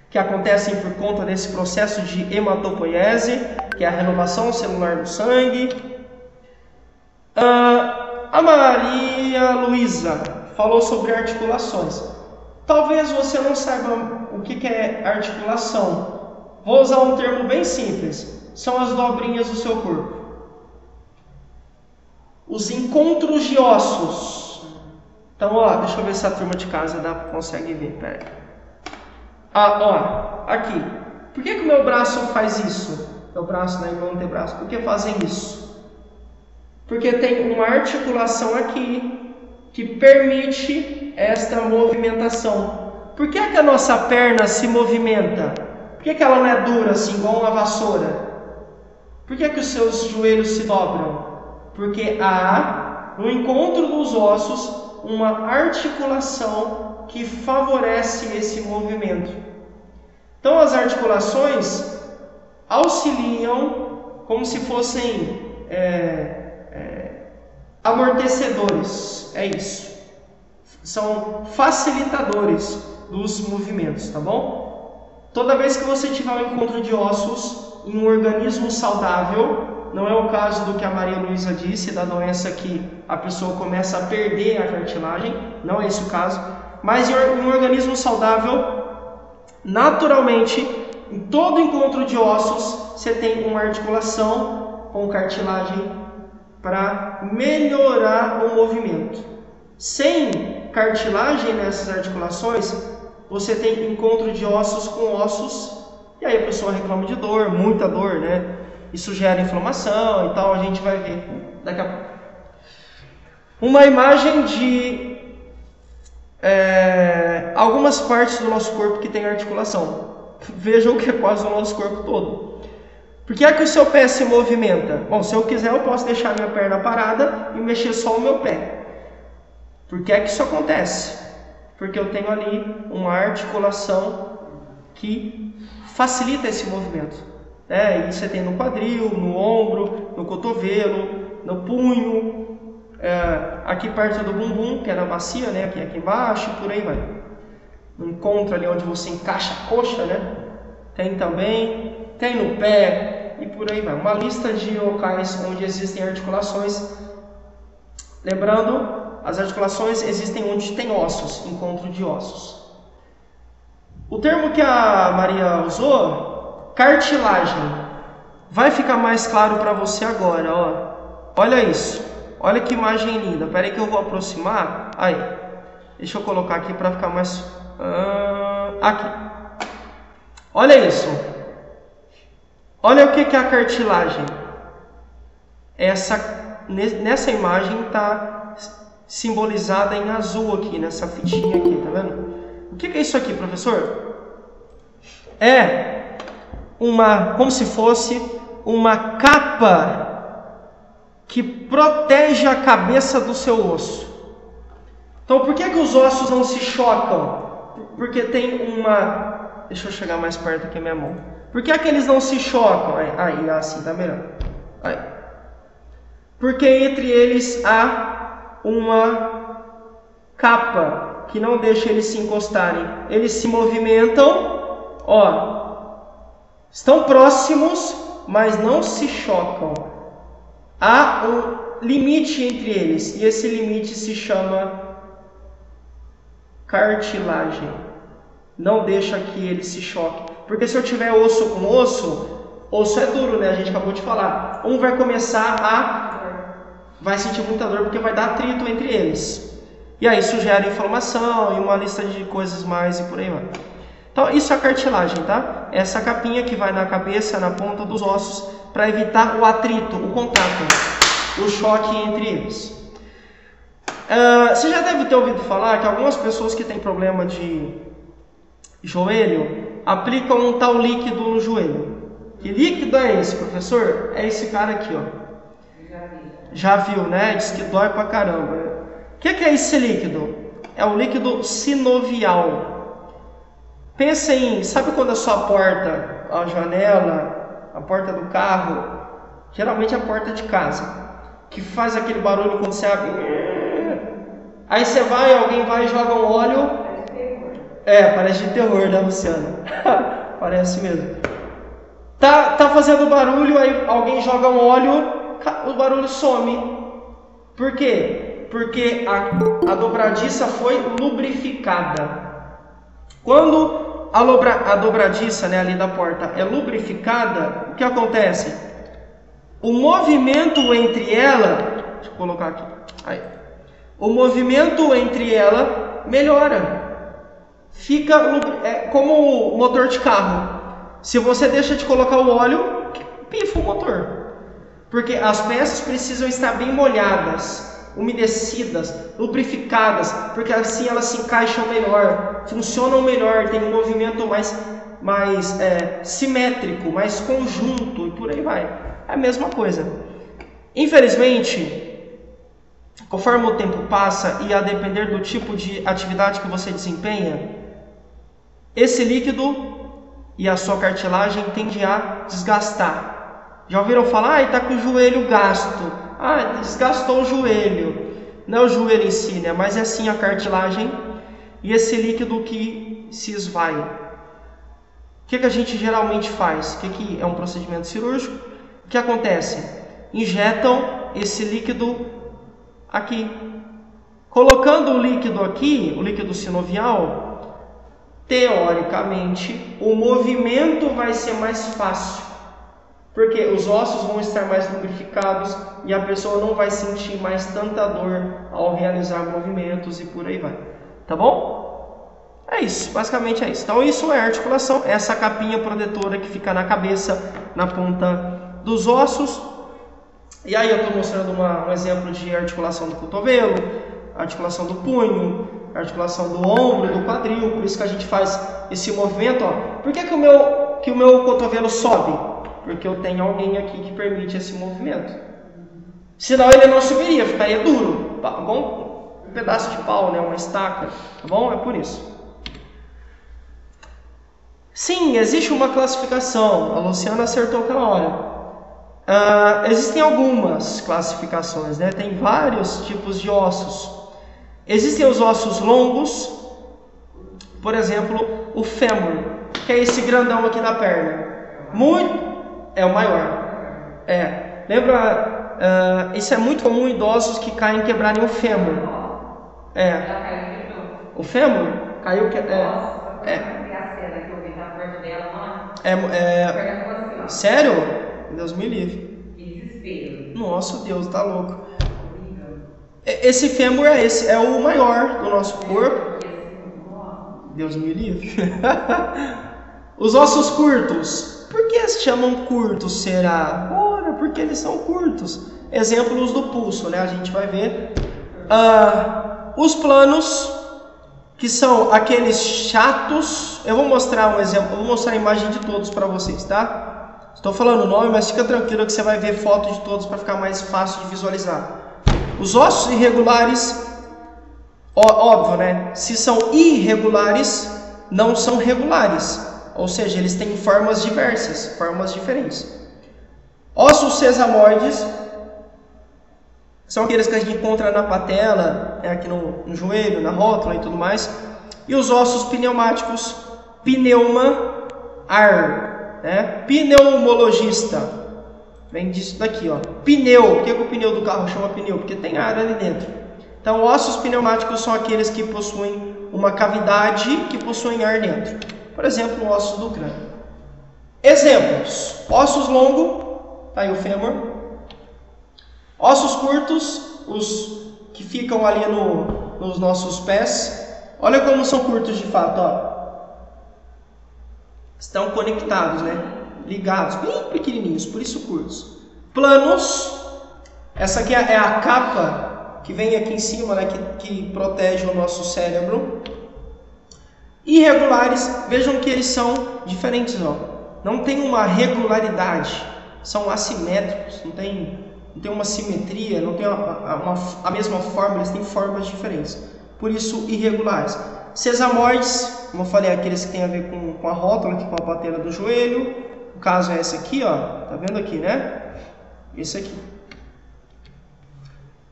S1: que acontecem por conta desse processo de hematopoiese, que é a renovação celular do sangue. A Maria Luísa falou sobre articulações. Talvez você não saiba o que é articulação. Vou usar um termo bem simples. São as dobrinhas do seu corpo. Os encontros de ossos. Então, ó, deixa eu ver se a turma de casa consegue ver. Pera aí. Ó, aqui. Por que o meu braço faz isso? Meu braço, né? Meu antebraço. Por que fazem isso? Porque tem uma articulação aqui que permite esta movimentação. Por que a nossa perna se movimenta? Por que ela não é dura assim, igual uma vassoura? Por que os seus joelhos se dobram? Porque há, no encontro dos ossos, uma articulação que favorece esse movimento. Então as articulações auxiliam como se fossem amortecedores, é isso. São facilitadores dos movimentos, tá bom? Toda vez que você tiver um encontro de ossos em um organismo saudável, não é o caso do que a Maria Luísa disse, da doença que a pessoa começa a perder a cartilagem, não é esse o caso, mas em um organismo saudável, naturalmente, em todo encontro de ossos, você tem uma articulação com cartilagem para melhorar o movimento. Sem cartilagem nessas articulações, você tem encontro de ossos com ossos, e aí a pessoa reclama de dor, muita dor, né? Isso gera inflamação e tal, a gente vai ver daqui a pouco. Uma imagem de algumas partes do nosso corpo que tem articulação. Vejam que é quase o nosso corpo todo. Por que é que o seu pé se movimenta? Bom, se eu quiser eu posso deixar minha perna parada e mexer só o meu pé. Por que é que isso acontece? Porque eu tenho ali uma articulação que facilita esse movimento. E você tem no quadril, no ombro, no cotovelo, no punho, aqui perto do bumbum, que é na bacia, né? Aqui embaixo, por aí vai. No encontro ali onde você encaixa a coxa, né? Tem também, tem no pé e por aí vai. Uma lista de locais onde existem articulações. Lembrando, as articulações existem onde tem ossos, encontro de ossos. O termo que a Maria usou, cartilagem, vai ficar mais claro para você agora, ó. Olha isso, olha que imagem linda. Espera aí que eu vou aproximar. Aí, deixa eu colocar aqui para ficar mais... aqui. Olha isso. Olha o que é a cartilagem. Nessa imagem está simbolizada em azul aqui, nessa fitinha aqui, tá vendo? O que é isso aqui, professor? É como se fosse uma capa que protege a cabeça do seu osso. Então, por que os ossos não se chocam? Porque tem uma... Deixa eu chegar mais perto aqui a minha mão. Por que eles não se chocam? Aí, assim, tá melhor. Aí. Porque entre eles há uma capa que não deixa eles se encostarem. Eles se movimentam, estão próximos, mas não se chocam. Há um limite entre eles, e esse limite se chama cartilagem. Não deixa que eles se choquem. Porque se eu tiver osso com osso é duro, né? A gente acabou de falar. Um vai vai sentir muita dor porque vai dar atrito entre eles. E aí isso gera inflamação e uma lista de coisas mais e por aí vai. Então isso é a cartilagem, tá? Essa capinha que vai na cabeça, na ponta dos ossos, para evitar o atrito, o contato, o choque entre eles. Você já deve ter ouvido falar que algumas pessoas que têm problema de joelho aplicam um tal líquido no joelho. Que líquido é esse, professor? É esse cara aqui, ó. Já viu, né? Diz que dói pra caramba. O que é esse líquido? É o líquido sinovial. Pensa sabe quando a sua porta, a janela, a porta do carro, geralmente a porta de casa, que faz aquele barulho quando você abre. Aí você alguém vai e joga um óleo. Parece de terror, né, Luciana? Parece mesmo. Tá fazendo barulho, aí alguém joga um óleo, o barulho some. Por quê? Porque a dobradiça foi lubrificada. Quando a dobradiça, né, ali da porta é lubrificada, o que acontece? O movimento entre ela, deixa eu colocar aqui. Aí. O movimento entre ela melhora. Fica como o motor de carro. Se você deixa de colocar o óleo, pifa o motor. Porque as peças precisam estar bem molhadas, umedecidas, lubrificadas, porque assim elas se encaixam melhor, funcionam melhor, tem um movimento mais simétrico, mais conjunto e por aí vai. É a mesma coisa. Infelizmente, conforme o tempo passa e a depender do tipo de atividade que você desempenha, esse líquido e a sua cartilagem tende a desgastar. Já ouviram falar? Está com o joelho gasto. Desgastou o joelho. Não é o joelho em si, né? Mas é sim a cartilagem e esse líquido que se esvai. O que a gente geralmente faz? O que é um procedimento cirúrgico? O que acontece? Injetam esse líquido aqui. Colocando o líquido aqui, o líquido sinovial, teoricamente, o movimento vai ser mais fácil. porque os ossos vão estar mais lubrificados e a pessoa não vai sentir mais tanta dor ao realizar movimentos e por aí vai. Tá bom? É isso, basicamente é isso. Então isso é articulação, essa capinha protetora que fica na cabeça, na ponta dos ossos. E aí eu estou mostrando um exemplo de articulação do cotovelo, articulação do punho, articulação do ombro, do quadril. Por isso que a gente faz esse movimento. Ó. Por que o meu cotovelo sobe? Porque eu tenho alguém aqui que permite esse movimento. Senão ele não subiria, ficaria duro, igual um pedaço de pau, né? Uma estaca. Tá bom? É por isso. Sim, existe uma classificação. A Luciana acertou aquela hora. Existem algumas classificações, né? Tem vários tipos de ossos. Existem os ossos longos, por exemplo, o fêmur, que é esse grandão aqui da perna. É o maior. Lembra? Isso é muito comum em idosos que caem e quebrarem o fêmur. O fêmur caiu. Sério? Deus me livre.
S3: Desespero.
S1: Nossa, Deus, tá louco. Esse fêmur é o maior do nosso corpo. Deus me livre. Os ossos curtos. Por que se chamam curtos, será? Ora, porque eles são curtos. Exemplos do pulso, né? A gente vai ver. Os planos, que são aqueles chatos. Eu vou mostrar um exemplo. Eu vou mostrar a imagem de todos para vocês, tá? Estou falando o nome, mas fica tranquilo que você vai ver foto de todos para ficar mais fácil de visualizar. Os ossos irregulares, óbvio, né? Se são irregulares, não são regulares. Ou seja, eles têm formas diversas, formas diferentes. Ossos sesamoides são aqueles que a gente encontra na patela, aqui no joelho, na rótula e tudo mais. E os ossos pneumáticos, pneuma-ar. Pneumologista vem disso daqui, ó. Pneu. Por que o pneu do carro chama pneu? Porque tem ar ali dentro. Então, ossos pneumáticos são aqueles que possuem uma cavidade que possuem ar dentro. Por exemplo, ossos do crânio. Exemplos: ossos longos, tá aí o fêmur. Ossos curtos, os que ficam ali nos nossos pés. Olha como são curtos de fato, ó. Estão conectados, né? Ligados, bem pequenininhos, por isso curtos. Planos, essa aqui é a capa que vem aqui em cima, né? Que protege o nosso cérebro. Irregulares, vejam que eles são diferentes, ó. Não tem uma regularidade, são assimétricos, não tem uma simetria, não tem a mesma forma, eles têm formas diferentes. Por isso, irregulares. Sesamoides, como eu falei, aqueles que tem a ver com a rótula, aqui com a patela do joelho. O caso é esse aqui, ó. Tá vendo aqui, né? Esse aqui.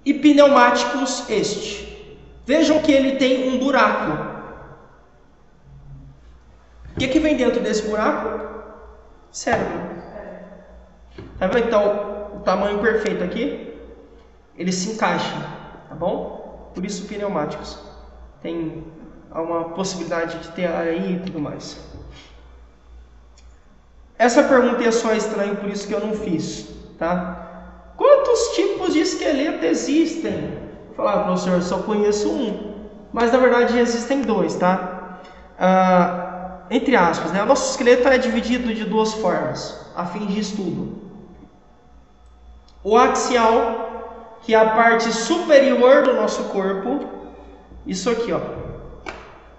S1: E pneumáticos, este. Vejam que ele tem um buraco. O que vem dentro desse buraco? Cérebro. Tá vendo que tá o tamanho perfeito aqui? Ele se encaixa, tá bom? Por isso pneumáticos. Tem uma possibilidade de ter ar aí e tudo mais. Essa pergunta é só estranha, por isso que eu não fiz, tá? Quantos tipos de esqueleto existem? Vou falar, professor, só conheço um. Mas na verdade existem dois, tá? Entre aspas, né? O nosso esqueleto é dividido de duas formas, a fim de estudo. O axial, que é a parte superior do nosso corpo. Isso aqui, ó.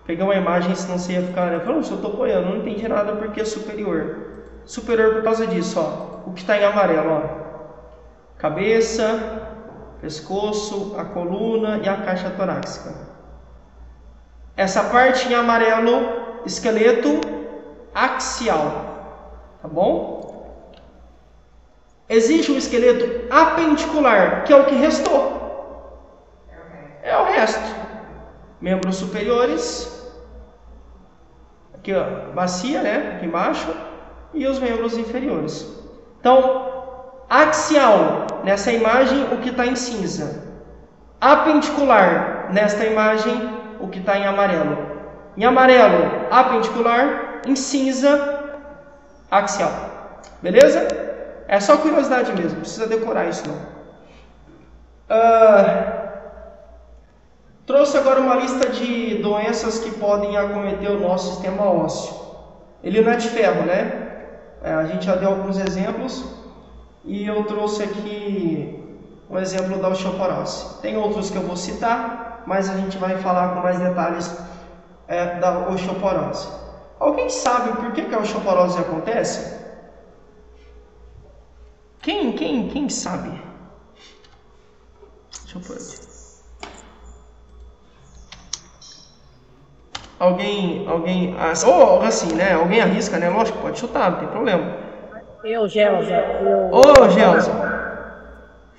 S1: Pegar uma imagem, senão você ia ficar... Eu falo, se eu estou apoiando, não entendi nada porque é superior. Superior por causa disso, ó. O que está em amarelo, ó. Cabeça, pescoço, a coluna e a caixa torácica. Essa parte em amarelo, esqueleto axial. Tá bom? Existe um esqueleto apendicular, que é o que restou. É o resto. Membros superiores. Aqui, ó, bacia, né? Aqui embaixo. E os membros inferiores. Então, axial, nessa imagem, o que está em cinza. Apendicular, nesta imagem, o que está em amarelo. Em amarelo, apendicular. Em cinza, axial. Beleza? É só curiosidade mesmo, não precisa decorar isso não. Trouxe agora uma lista de doenças que podem acometer o nosso sistema ósseo. Ele não é de ferro, né? A gente já deu alguns exemplos e eu trouxe aqui um exemplo da osteoporose. Tem outros que eu vou citar, mas a gente vai falar com mais detalhes da osteoporose. Alguém sabe por que a osteoporose acontece? Quem sabe? Deixa eu pôr aqui. Alguém, ou assim, né? Alguém arrisca, né? Lógico, pode chutar, não tem problema.
S3: Gelza.
S1: Ô, Gelza.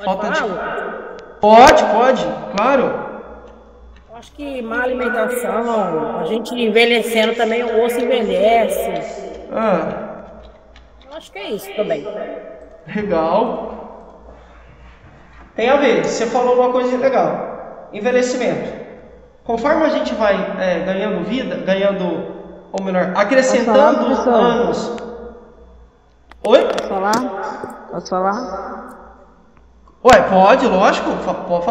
S1: Falta de... Pode, claro.
S3: Acho que má alimentação, a gente envelhecendo também, o osso envelhece. Acho que é isso também.
S1: Legal. Tem a ver, você falou uma coisa legal. Envelhecimento. Conforme a gente vai ganhando vida, ou melhor, acrescentando anos. Oi?
S4: Posso falar?
S1: Ué, pode, lógico, pode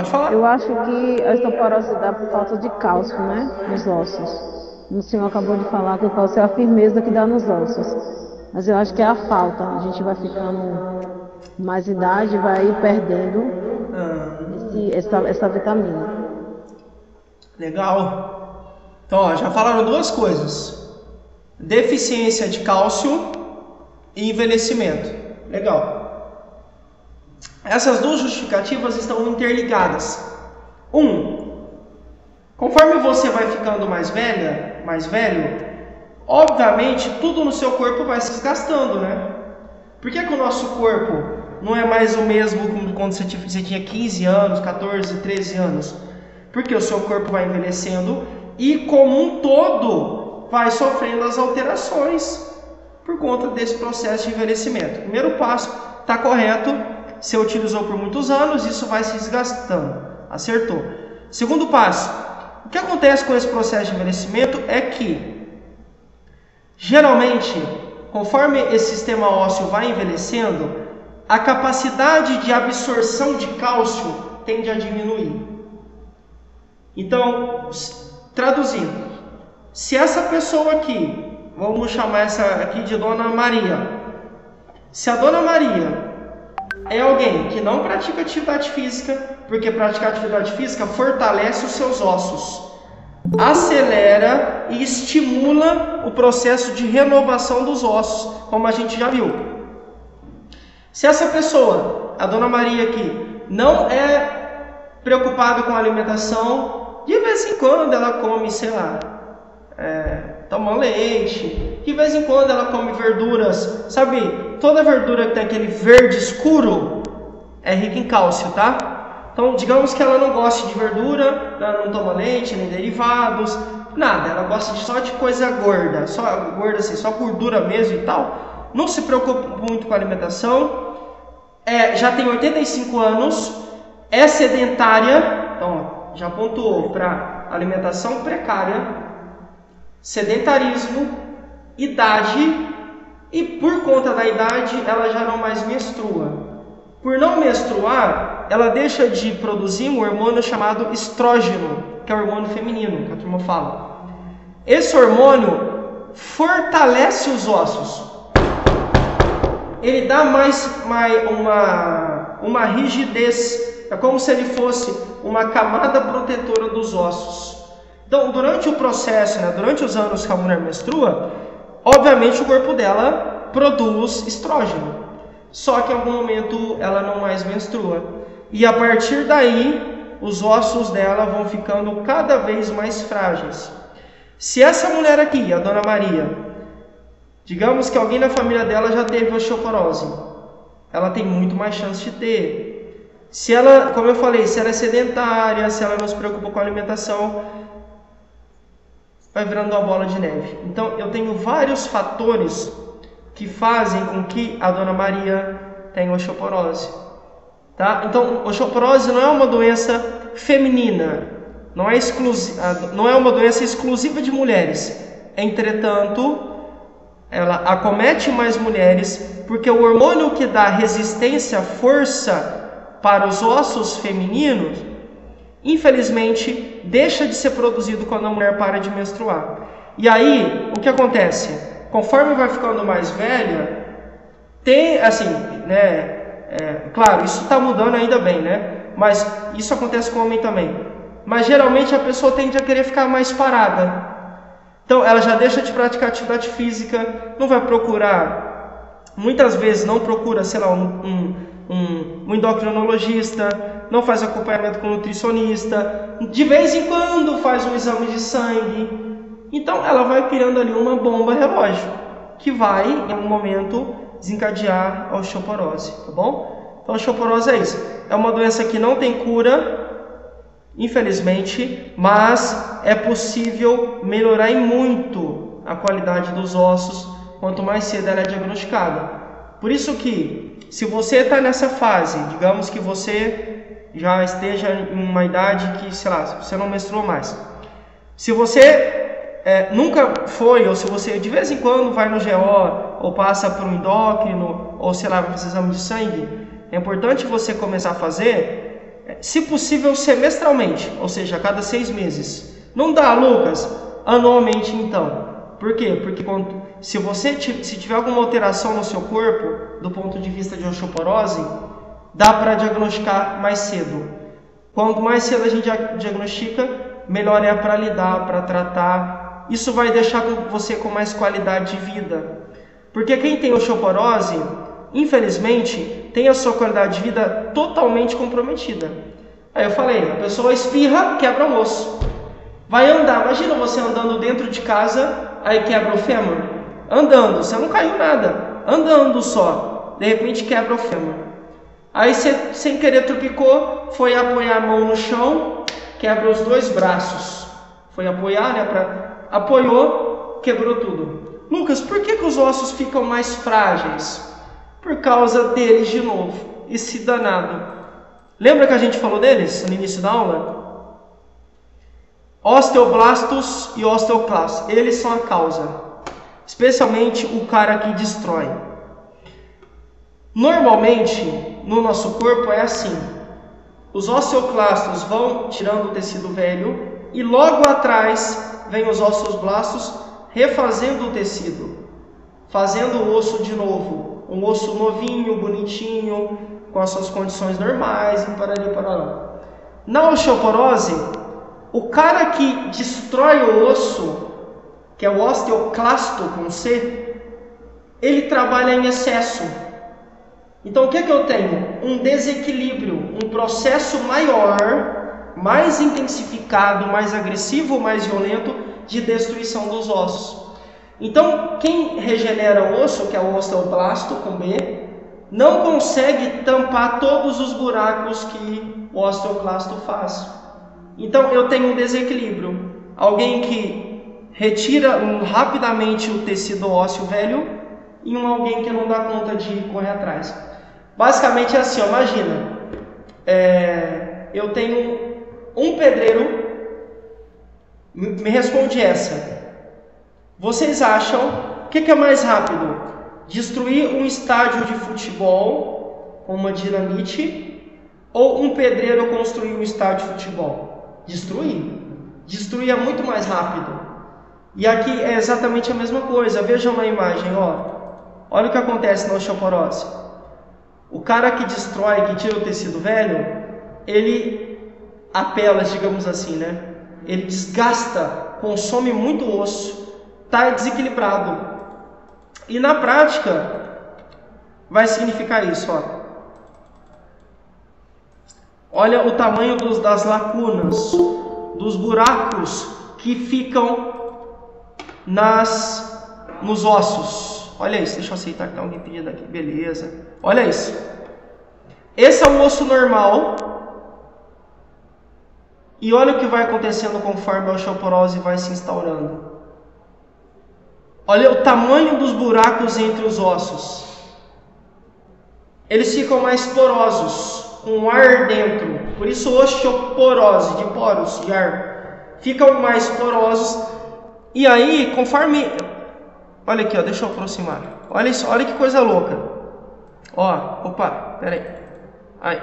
S1: falar.
S4: Eu acho que a osteoporose dá por falta de cálcio, né, nos ossos. O senhor acabou de falar que o cálcio é a firmeza que dá nos ossos. Mas eu acho que é a falta. A gente vai ficando mais idade, vai perdendo essa vitamina.
S1: Legal. Então, ó, já falaram duas coisas: deficiência de cálcio e envelhecimento. Legal. Essas duas justificativas estão interligadas. Conforme você vai ficando mais velho, obviamente tudo no seu corpo vai se desgastando, né? Por que o nosso corpo não é mais o mesmo como quando você tinha 15 anos, 14, 13 anos? Porque o seu corpo vai envelhecendo e, como um todo, vai sofrendo as alterações por conta desse processo de envelhecimento. Primeiro passo, está correto, você utilizou por muitos anos, isso vai se desgastando. Acertou. Segundo passo, o que acontece com esse processo de envelhecimento é que, geralmente, conforme esse sistema ósseo vai envelhecendo, a capacidade de absorção de cálcio tende a diminuir. Então, traduzindo, se essa pessoa aqui, vamos chamar essa aqui de Dona Maria, se a Dona Maria é alguém que não pratica atividade física, porque praticar atividade física fortalece os seus ossos, acelera e estimula o processo de renovação dos ossos, como a gente já viu. Se essa pessoa, a Dona Maria aqui, não é preocupada com a alimentação, de vez em quando ela come, sei lá, toma leite, de vez em quando ela come verduras, sabe, toda verdura que tem aquele verde escuro é rica em cálcio, tá? Então, digamos que ela não goste de verdura, ela não toma leite, nem derivados, nada, ela gosta só de coisa gorda, assim, só gordura mesmo e tal, não se preocupa muito com a alimentação, já tem 85 anos, é sedentária, então já pontuou para alimentação precária, sedentarismo, idade, e por conta da idade ela já não mais menstrua. Por não menstruar, ela deixa de produzir um hormônio chamado estrógeno, que é o hormônio feminino, que a turma fala. Esse hormônio fortalece os ossos. Ele dá uma rigidez. É como se ele fosse uma camada protetora dos ossos. Então, durante o processo, durante os anos que a mulher menstrua, obviamente o corpo dela produz estrógeno. Só que em algum momento ela não mais menstrua. E a partir daí, os ossos dela vão ficando cada vez mais frágeis. Se essa mulher aqui, a Dona Maria, digamos que alguém na família dela já teve osteoporose, ela tem muito mais chance de ter. Se ela, como eu falei, se ela é sedentária, se ela não se preocupa com a alimentação, vai virando uma bola de neve. Então, eu tenho vários fatores que fazem com que a Dona Maria tenha osteoporose. Tá? Então, osteoporose não é uma doença feminina, não é uma doença exclusiva de mulheres. Entretanto, ela acomete mais mulheres, porque o hormônio que dá resistência, força para os ossos femininos, infelizmente, deixa de ser produzido quando a mulher para de menstruar. E aí, o que acontece? Conforme vai ficando mais velha, tem, assim, né? Claro, isso está mudando ainda bem, né? Mas isso acontece com o homem também. Mas geralmente a pessoa tende a querer ficar mais parada. Então ela já deixa de praticar atividade física, não vai procurar, muitas vezes não procura, sei lá, um endocrinologista, não faz acompanhamento com nutricionista, de vez em quando faz um exame de sangue. Então ela vai criando ali uma bomba relógio, que vai em algum momento desencadear a osteoporose, tá bom? Então a osteoporose é isso, é uma doença que não tem cura, infelizmente, mas é possível melhorar em muito a qualidade dos ossos quanto mais cedo ela é diagnosticada. Por isso que, se você está nessa fase, digamos que você já esteja em uma idade que, sei lá, você não menstruou mais. Se você nunca foi, ou se você de vez em quando vai no GO, ou passa por um endócrino, ou sei lá, vai fazer exame de sangue, é importante você começar a fazer, se possível, semestralmente, ou seja, a cada 6 meses. Não dá, Lucas? Anualmente, então. Por quê? Porque se tiver alguma alteração no seu corpo, do ponto de vista de osteoporose, dá para diagnosticar mais cedo. Quanto mais cedo a gente diagnostica, melhor é para lidar, para tratar. Isso vai deixar você com mais qualidade de vida. Porque quem tem osteoporose, infelizmente, tem a sua qualidade de vida totalmente comprometida. Aí eu falei, a pessoa espirra, quebra o osso. Vai andar, imagina você andando dentro de casa, aí quebra o fêmur. Andando, você não caiu nada, andando só, de repente quebra o fêmur. Aí você, sem querer, tropicou, foi apoiar a mão no chão, quebra os 2 braços. Foi apoiar, né? Apoiou, quebrou tudo. Lucas, por que os ossos ficam mais frágeis? Por causa deles de novo, esse danado. Lembra que a gente falou deles no início da aula? Osteoblastos e osteoclastos, eles são a causa. Especialmente o cara que destrói. Normalmente, no nosso corpo é assim. Os osteoclastos vão tirando o tecido velho e logo atrás vem os osteoblastos refazendo o tecido, fazendo o osso de novo. Um osso novinho, bonitinho, com as suas condições normais e parará. Na osteoporose, o cara que destrói o osso, que é o osteoclasto com C, ele trabalha em excesso. Então o que é que eu tenho? Um desequilíbrio, um processo maior, mais intensificado, mais agressivo, mais violento de destruição dos ossos. Então, quem regenera o osso, que é o osteoblasto com B, não consegue tampar todos os buracos que o osteoclasto faz. Então, eu tenho um desequilíbrio. Alguém que retira rapidamente o tecido ósseo velho e alguém que não dá conta de correr atrás. Basicamente é assim, ó, imagina. Eu tenho um pedreiro, me responde essa. Vocês acham o que é mais rápido? Destruir um estádio de futebol com uma dinamite ou um pedreiro construir um estádio de futebol? Destruir. Destruir é muito mais rápido. E aqui é exatamente a mesma coisa. Vejam na imagem, ó. Olha o que acontece na osteoporose. O cara que destrói, que tira o tecido velho, ele apela, digamos assim, né? Ele desgasta, consome muito osso. Está desequilibrado. E na prática vai significar isso, ó. Olha o tamanho das lacunas, dos buracos que ficam nos ossos. Olha isso, deixa eu aceitar que tem alguém pedindo aqui, beleza. Olha isso. Esse é o osso normal. E olha o que vai acontecendo conforme a osteoporose vai se instaurando. Olha o tamanho dos buracos entre os ossos. Eles ficam mais porosos, com ar dentro. Por isso osteoporose, de poros, de ar. Ficam mais porosos. E aí, conforme Olha aqui, ó, deixa eu aproximar. Olha isso, olha que coisa louca. Ó, opa, pera aí. Aí,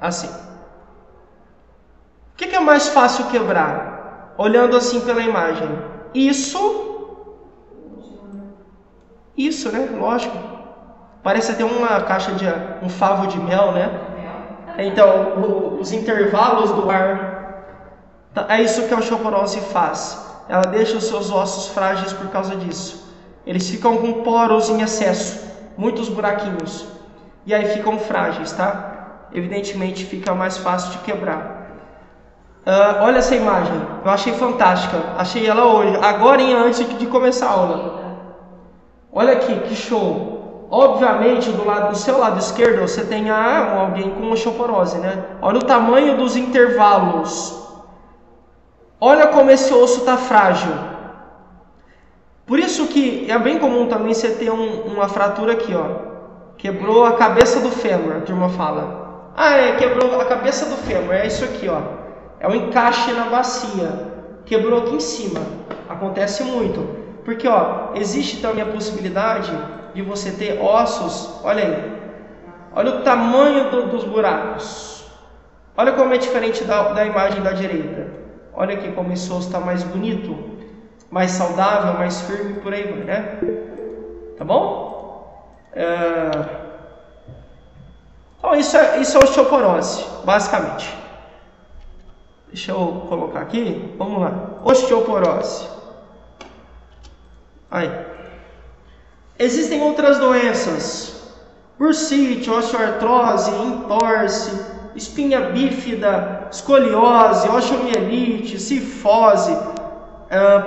S1: assim. O que é mais fácil quebrar? Olhando assim pela imagem. Isso, né? Lógico. Parece até uma caixa de um favo de mel, né? Então, os intervalos do ar. É isso que a osteoporose faz. Ela deixa os seus ossos frágeis por causa disso. Eles ficam com poros em excesso, muitos buraquinhos. E aí ficam frágeis, tá? Evidentemente fica mais fácil de quebrar. Olha essa imagem, eu achei fantástica. Achei ela hoje, agora antes de começar a aula. Olha aqui, que show. Obviamente, do seu lado esquerdo, você tem alguém com osteoporose, né? Olha o tamanho dos intervalos. Olha como esse osso está frágil. Por isso que é bem comum também você ter uma fratura aqui, ó. Quebrou a cabeça do fêmur, a turma fala. Quebrou a cabeça do fêmur, é isso aqui, ó. É um encaixe na bacia. Quebrou aqui em cima. Acontece muito. Porque, ó, existe também a possibilidade de você ter ossos, olha aí. Olha o tamanho dos buracos. Olha como é diferente da imagem da direita. Olha aqui como esse osso está mais bonito, mais saudável, mais firme, por aí vai, né? Tá bom? Então isso é osteoporose, basicamente. Deixa eu colocar aqui, vamos lá. Osteoporose. Aí. Existem outras doenças. Bursite, osteoartrose, entorse, espinha bífida, escoliose, osteomielite, cifose,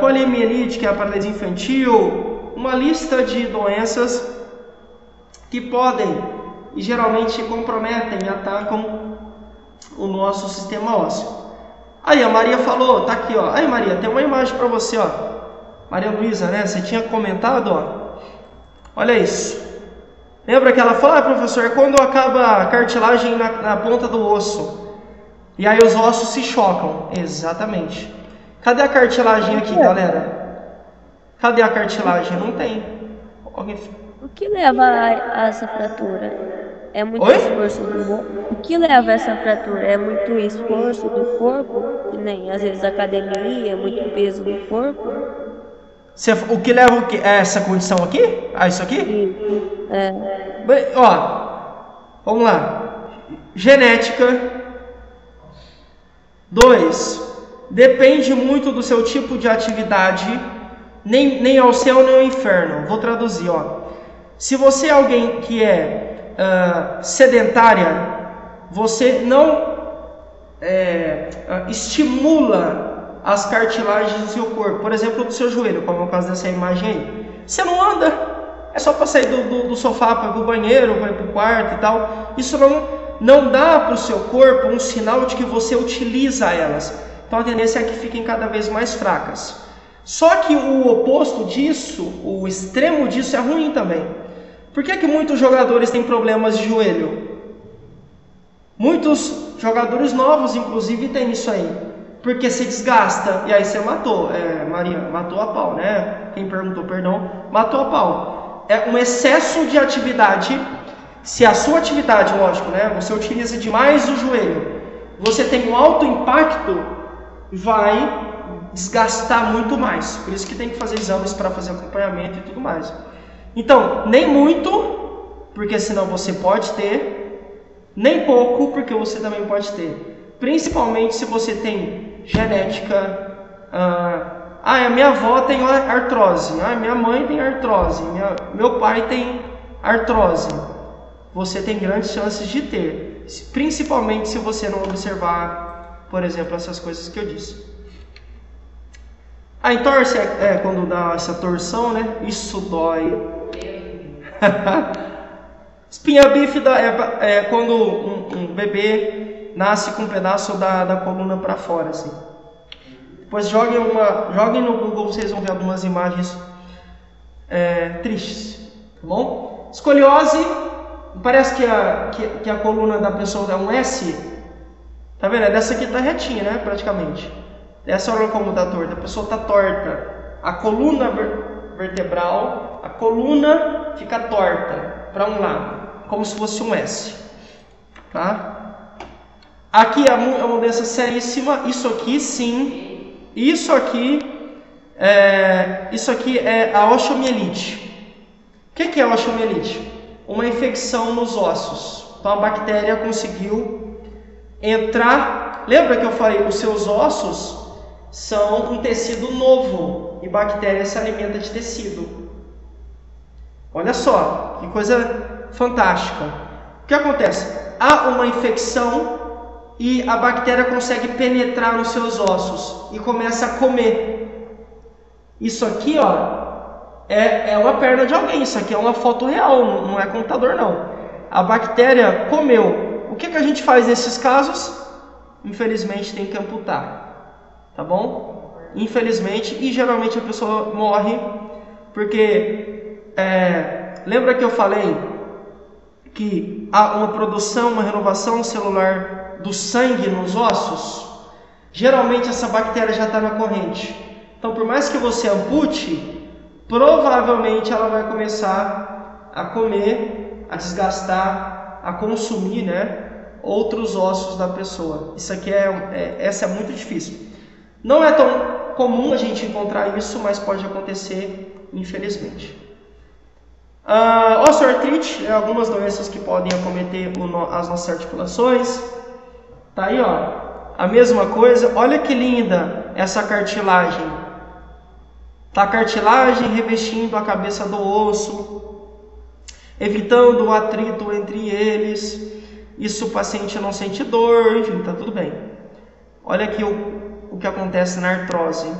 S1: poliomielite, que é a paralisia infantil, uma lista de doenças que podem e geralmente comprometem e atacam o nosso sistema ósseo. Aí a Maria falou, tá aqui, ó. Aí Maria, tem uma imagem para você, ó. Maria Luísa, né? Você tinha comentado, ó. Olha isso. Lembra que ela falou, professor, é quando acaba a cartilagem na ponta do osso. E aí os ossos se chocam. Exatamente. Cadê a cartilagem aqui, galera? Cadê a cartilagem? Não tem.
S2: O que leva a essa fratura? É muito esforço do corpo. O que leva a essa fratura? É muito esforço do corpo? Que nem às vezes academia, muito peso do corpo.
S1: O que leva essa condição aqui? Isso aqui? Bem, ó, vamos lá. Genética. 2. Depende muito do seu tipo de atividade. Nem ao céu nem ao inferno. Vou traduzir, ó. Se você é alguém que é sedentária, você não estimula as cartilagens do seu corpo, por exemplo, do seu joelho, como é o caso dessa imagem aí. Você não anda, é só para sair do sofá para ir para o banheiro, para ir para o quarto e tal. Isso não dá para o seu corpo um sinal de que você utiliza elas. Então a tendência é que fiquem cada vez mais fracas. Só que o oposto disso, o extremo disso é ruim também. Por que muitos jogadores têm problemas de joelho? Muitos jogadores novos, inclusive, têm isso aí. Porque se desgasta, e aí você matou. Maria, matou a pau, né? Quem perguntou, perdão, matou a pau. É um excesso de atividade. Se a sua atividade, lógico, né? Você utiliza demais o joelho, você tem um alto impacto, vai desgastar muito mais. Por isso que tem que fazer exames para fazer acompanhamento e tudo mais. Então, nem muito, porque senão você pode ter, nem pouco, porque você também pode ter. Principalmente se você tem genética. A minha avó tem artrose. Minha mãe tem artrose. Meu pai tem artrose. Você tem grandes chances de ter. Principalmente se você não observar, por exemplo, essas coisas que eu disse. A entorse é quando dá essa torção, né? Isso dói. Espinha bífida é quando um bebê nasce com um pedaço da coluna para fora, assim. Depois joguem no Google, vocês vão ver algumas imagens tristes, tá bom? Escoliose, parece que a coluna da pessoa é um S. Tá vendo? Dessa aqui tá retinha, né? Praticamente. Essa olha como tá torta. A pessoa tá torta. A coluna vertebral, a coluna fica torta para um lado, como se fosse um S. Tá? Aqui é uma doença seríssima. Isso aqui sim. Isso aqui é a osteomielite. O que é a osteomielite? Uma infecção nos ossos. Então a bactéria conseguiu entrar. Lembra que eu falei? Os seus ossos são um tecido novo e bactéria se alimenta de tecido. Olha só, que coisa fantástica. O que acontece? Há uma infecção e a bactéria consegue penetrar nos seus ossos e começa a comer. Isso aqui, ó, é uma perna de alguém. Isso aqui é uma foto real, não é computador não. A bactéria comeu. O que a gente faz nesses casos? Infelizmente tem que amputar, tá bom? Infelizmente, e geralmente a pessoa morre porque lembra que eu falei que há uma produção, uma renovação celular do sangue nos ossos? Geralmente essa bactéria já está na corrente. Então, por mais que você ampute, provavelmente ela vai começar a comer, a desgastar, a consumir, né, outros ossos da pessoa. Isso aqui essa é muito difícil. Não é tão comum a gente encontrar isso, mas pode acontecer, infelizmente. Osteoartrite é algumas doenças que podem acometer as nossas articulações. Tá aí, ó, a mesma coisa. Olha que linda essa cartilagem. Tá a cartilagem revestindo a cabeça do osso, evitando o atrito entre eles. Isso o paciente não sente dor, enfim, tá tudo bem. Olha aqui o que acontece na artrose.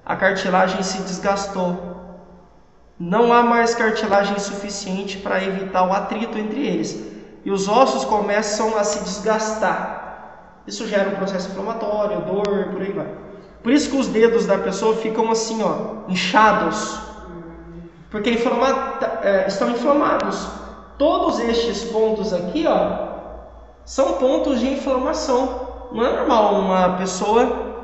S1: A cartilagem se desgastou. Não há mais cartilagem suficiente para evitar o atrito entre eles. E os ossos começam a se desgastar. Isso gera um processo inflamatório, dor, por aí vai. Por isso que os dedos da pessoa ficam assim, ó, inchados. Porque estão inflamados. Todos estes pontos aqui, ó, são pontos de inflamação. Não é normal uma pessoa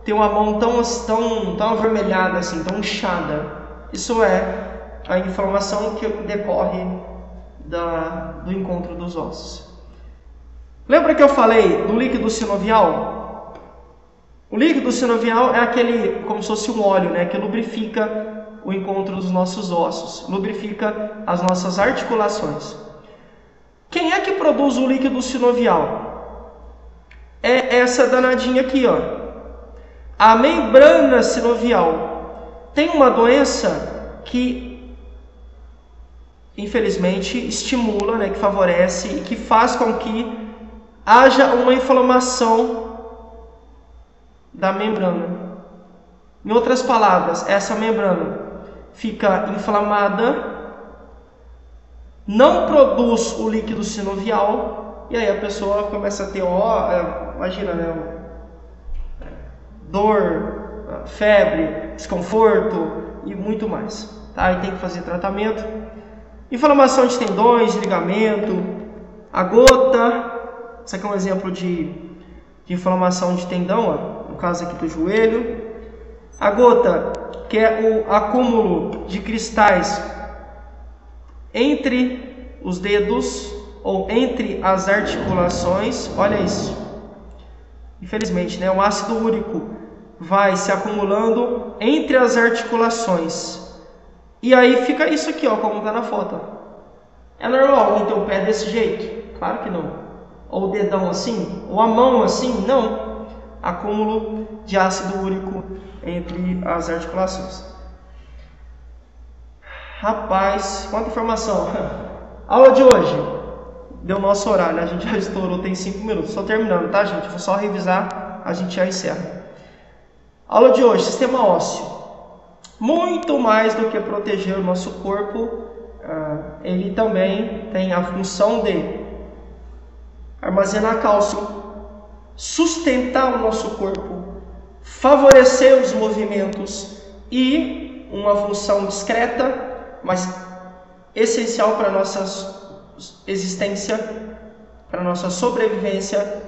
S1: ter uma mão tão avermelhada assim, tão inchada. Isso é a inflamação que decorre do encontro dos ossos. Lembra que eu falei do líquido sinovial? O líquido sinovial é aquele, como se fosse um óleo, né, que lubrifica o encontro dos nossos ossos, lubrifica as nossas articulações. Quem é que produz o líquido sinovial? É essa danadinha aqui, ó. A membrana sinovial. Tem uma doença que, infelizmente, estimula, né, que favorece e que faz com que haja uma inflamação da membrana. Em outras palavras, essa membrana fica inflamada, não produz o líquido sinovial, e aí a pessoa começa a ter, imagina, né, dor, febre, desconforto e muito mais. Tá? Aí tem que fazer tratamento. Inflamação de tendões, de ligamento, a gota. Isso aqui é um exemplo de inflamação de tendão, ó, no caso aqui do joelho. A gota, que é o acúmulo de cristais entre os dedos ou entre as articulações. Olha isso. Infelizmente, né, o ácido úrico vai se acumulando entre as articulações. E aí fica isso aqui, ó, como está na foto. É normal alguém ter o pé desse jeito? Claro que não. Ou o dedão assim? Ou a mão assim? Não. Acúmulo de ácido úrico entre as articulações. Rapaz, quanta informação. Aula de hoje. Deu nosso horário, né? A gente já estourou, tem 5 minutos. Estou terminando, tá, gente? Vou só revisar, a gente já encerra. Aula de hoje, sistema ósseo. Muito mais do que proteger o nosso corpo, ele também tem a função de armazenar cálcio, sustentar o nosso corpo, favorecer os movimentos e uma função discreta, mas essencial para a nossa existência, para a nossa sobrevivência,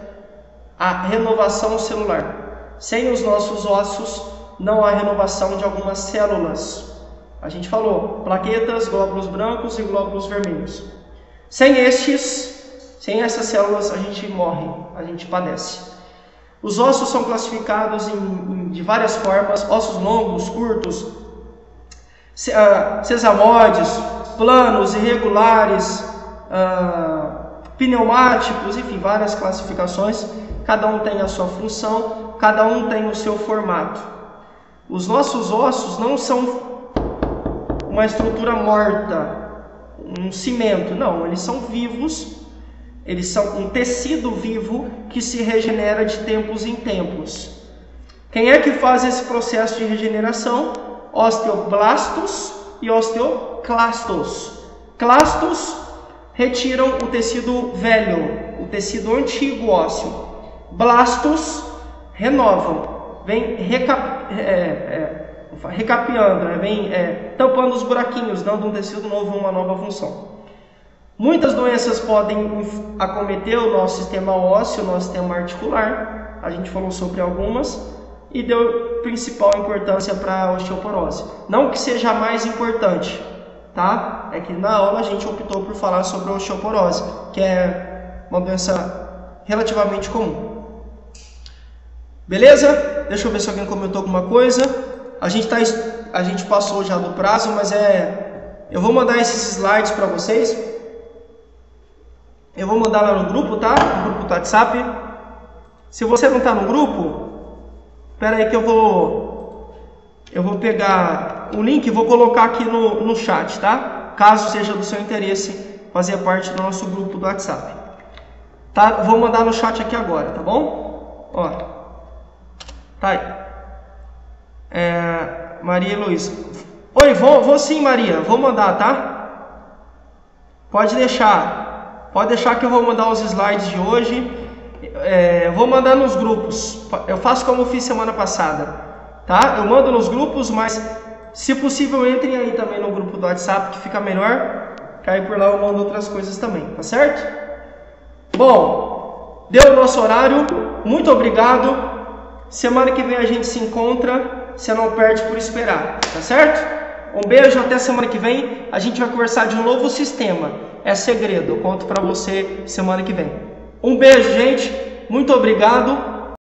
S1: a renovação celular. Sem os nossos ossos, não há renovação de algumas células. A gente falou, plaquetas, glóbulos brancos e glóbulos vermelhos. Sem essas células, a gente morre, a gente padece. Os ossos são classificados de várias formas, ossos longos, curtos, sesamoides, planos, irregulares, pneumáticos, enfim, várias classificações. Cada um tem a sua função, cada um tem o seu formato. Os nossos ossos não são uma estrutura morta, um cimento, não, eles são vivos, eles são um tecido vivo que se regenera de tempos em tempos. Quem é que faz esse processo de regeneração? Osteoblastos e osteoclastos. Clastos retiram o tecido velho, o tecido antigo ósseo. Blastos renovam, vem recapeando, vem tampando os buraquinhos, dando um tecido novo, uma nova função. Muitas doenças podem acometer o nosso sistema ósseo, o nosso sistema articular. A gente falou sobre algumas e deu principal importância para a osteoporose. Não que seja a mais importante, tá? É que na aula a gente optou por falar sobre a osteoporose, que é uma doença relativamente comum. Beleza? Deixa eu ver se alguém comentou alguma coisa. A gente passou já do prazo, mas eu vou mandar esses slides para vocês. Eu vou mandar lá no grupo, tá? No grupo do WhatsApp. Se você não está no grupo, espera aí que eu vou pegar o link e vou colocar aqui no chat, tá? Caso seja do seu interesse fazer parte do nosso grupo do WhatsApp. Tá? Vou mandar no chat aqui agora, tá bom? Ó. Tá aí. Maria Luiz. Oi, vou sim, Maria. Vou mandar, tá? Pode deixar. Pode deixar que eu vou mandar os slides de hoje. Vou mandar nos grupos. Eu faço como eu fiz semana passada, tá? Eu mando nos grupos, mas se possível entrem aí também no grupo do WhatsApp, que fica melhor. Que aí por lá eu mando outras coisas também, tá certo? Bom, deu o nosso horário. Muito obrigado. Semana que vem a gente se encontra. Você não perde por esperar, tá certo? Um beijo, até semana que vem. A gente vai conversar de um novo sistema. É segredo, eu conto pra você semana que vem. Um beijo, gente. Muito obrigado.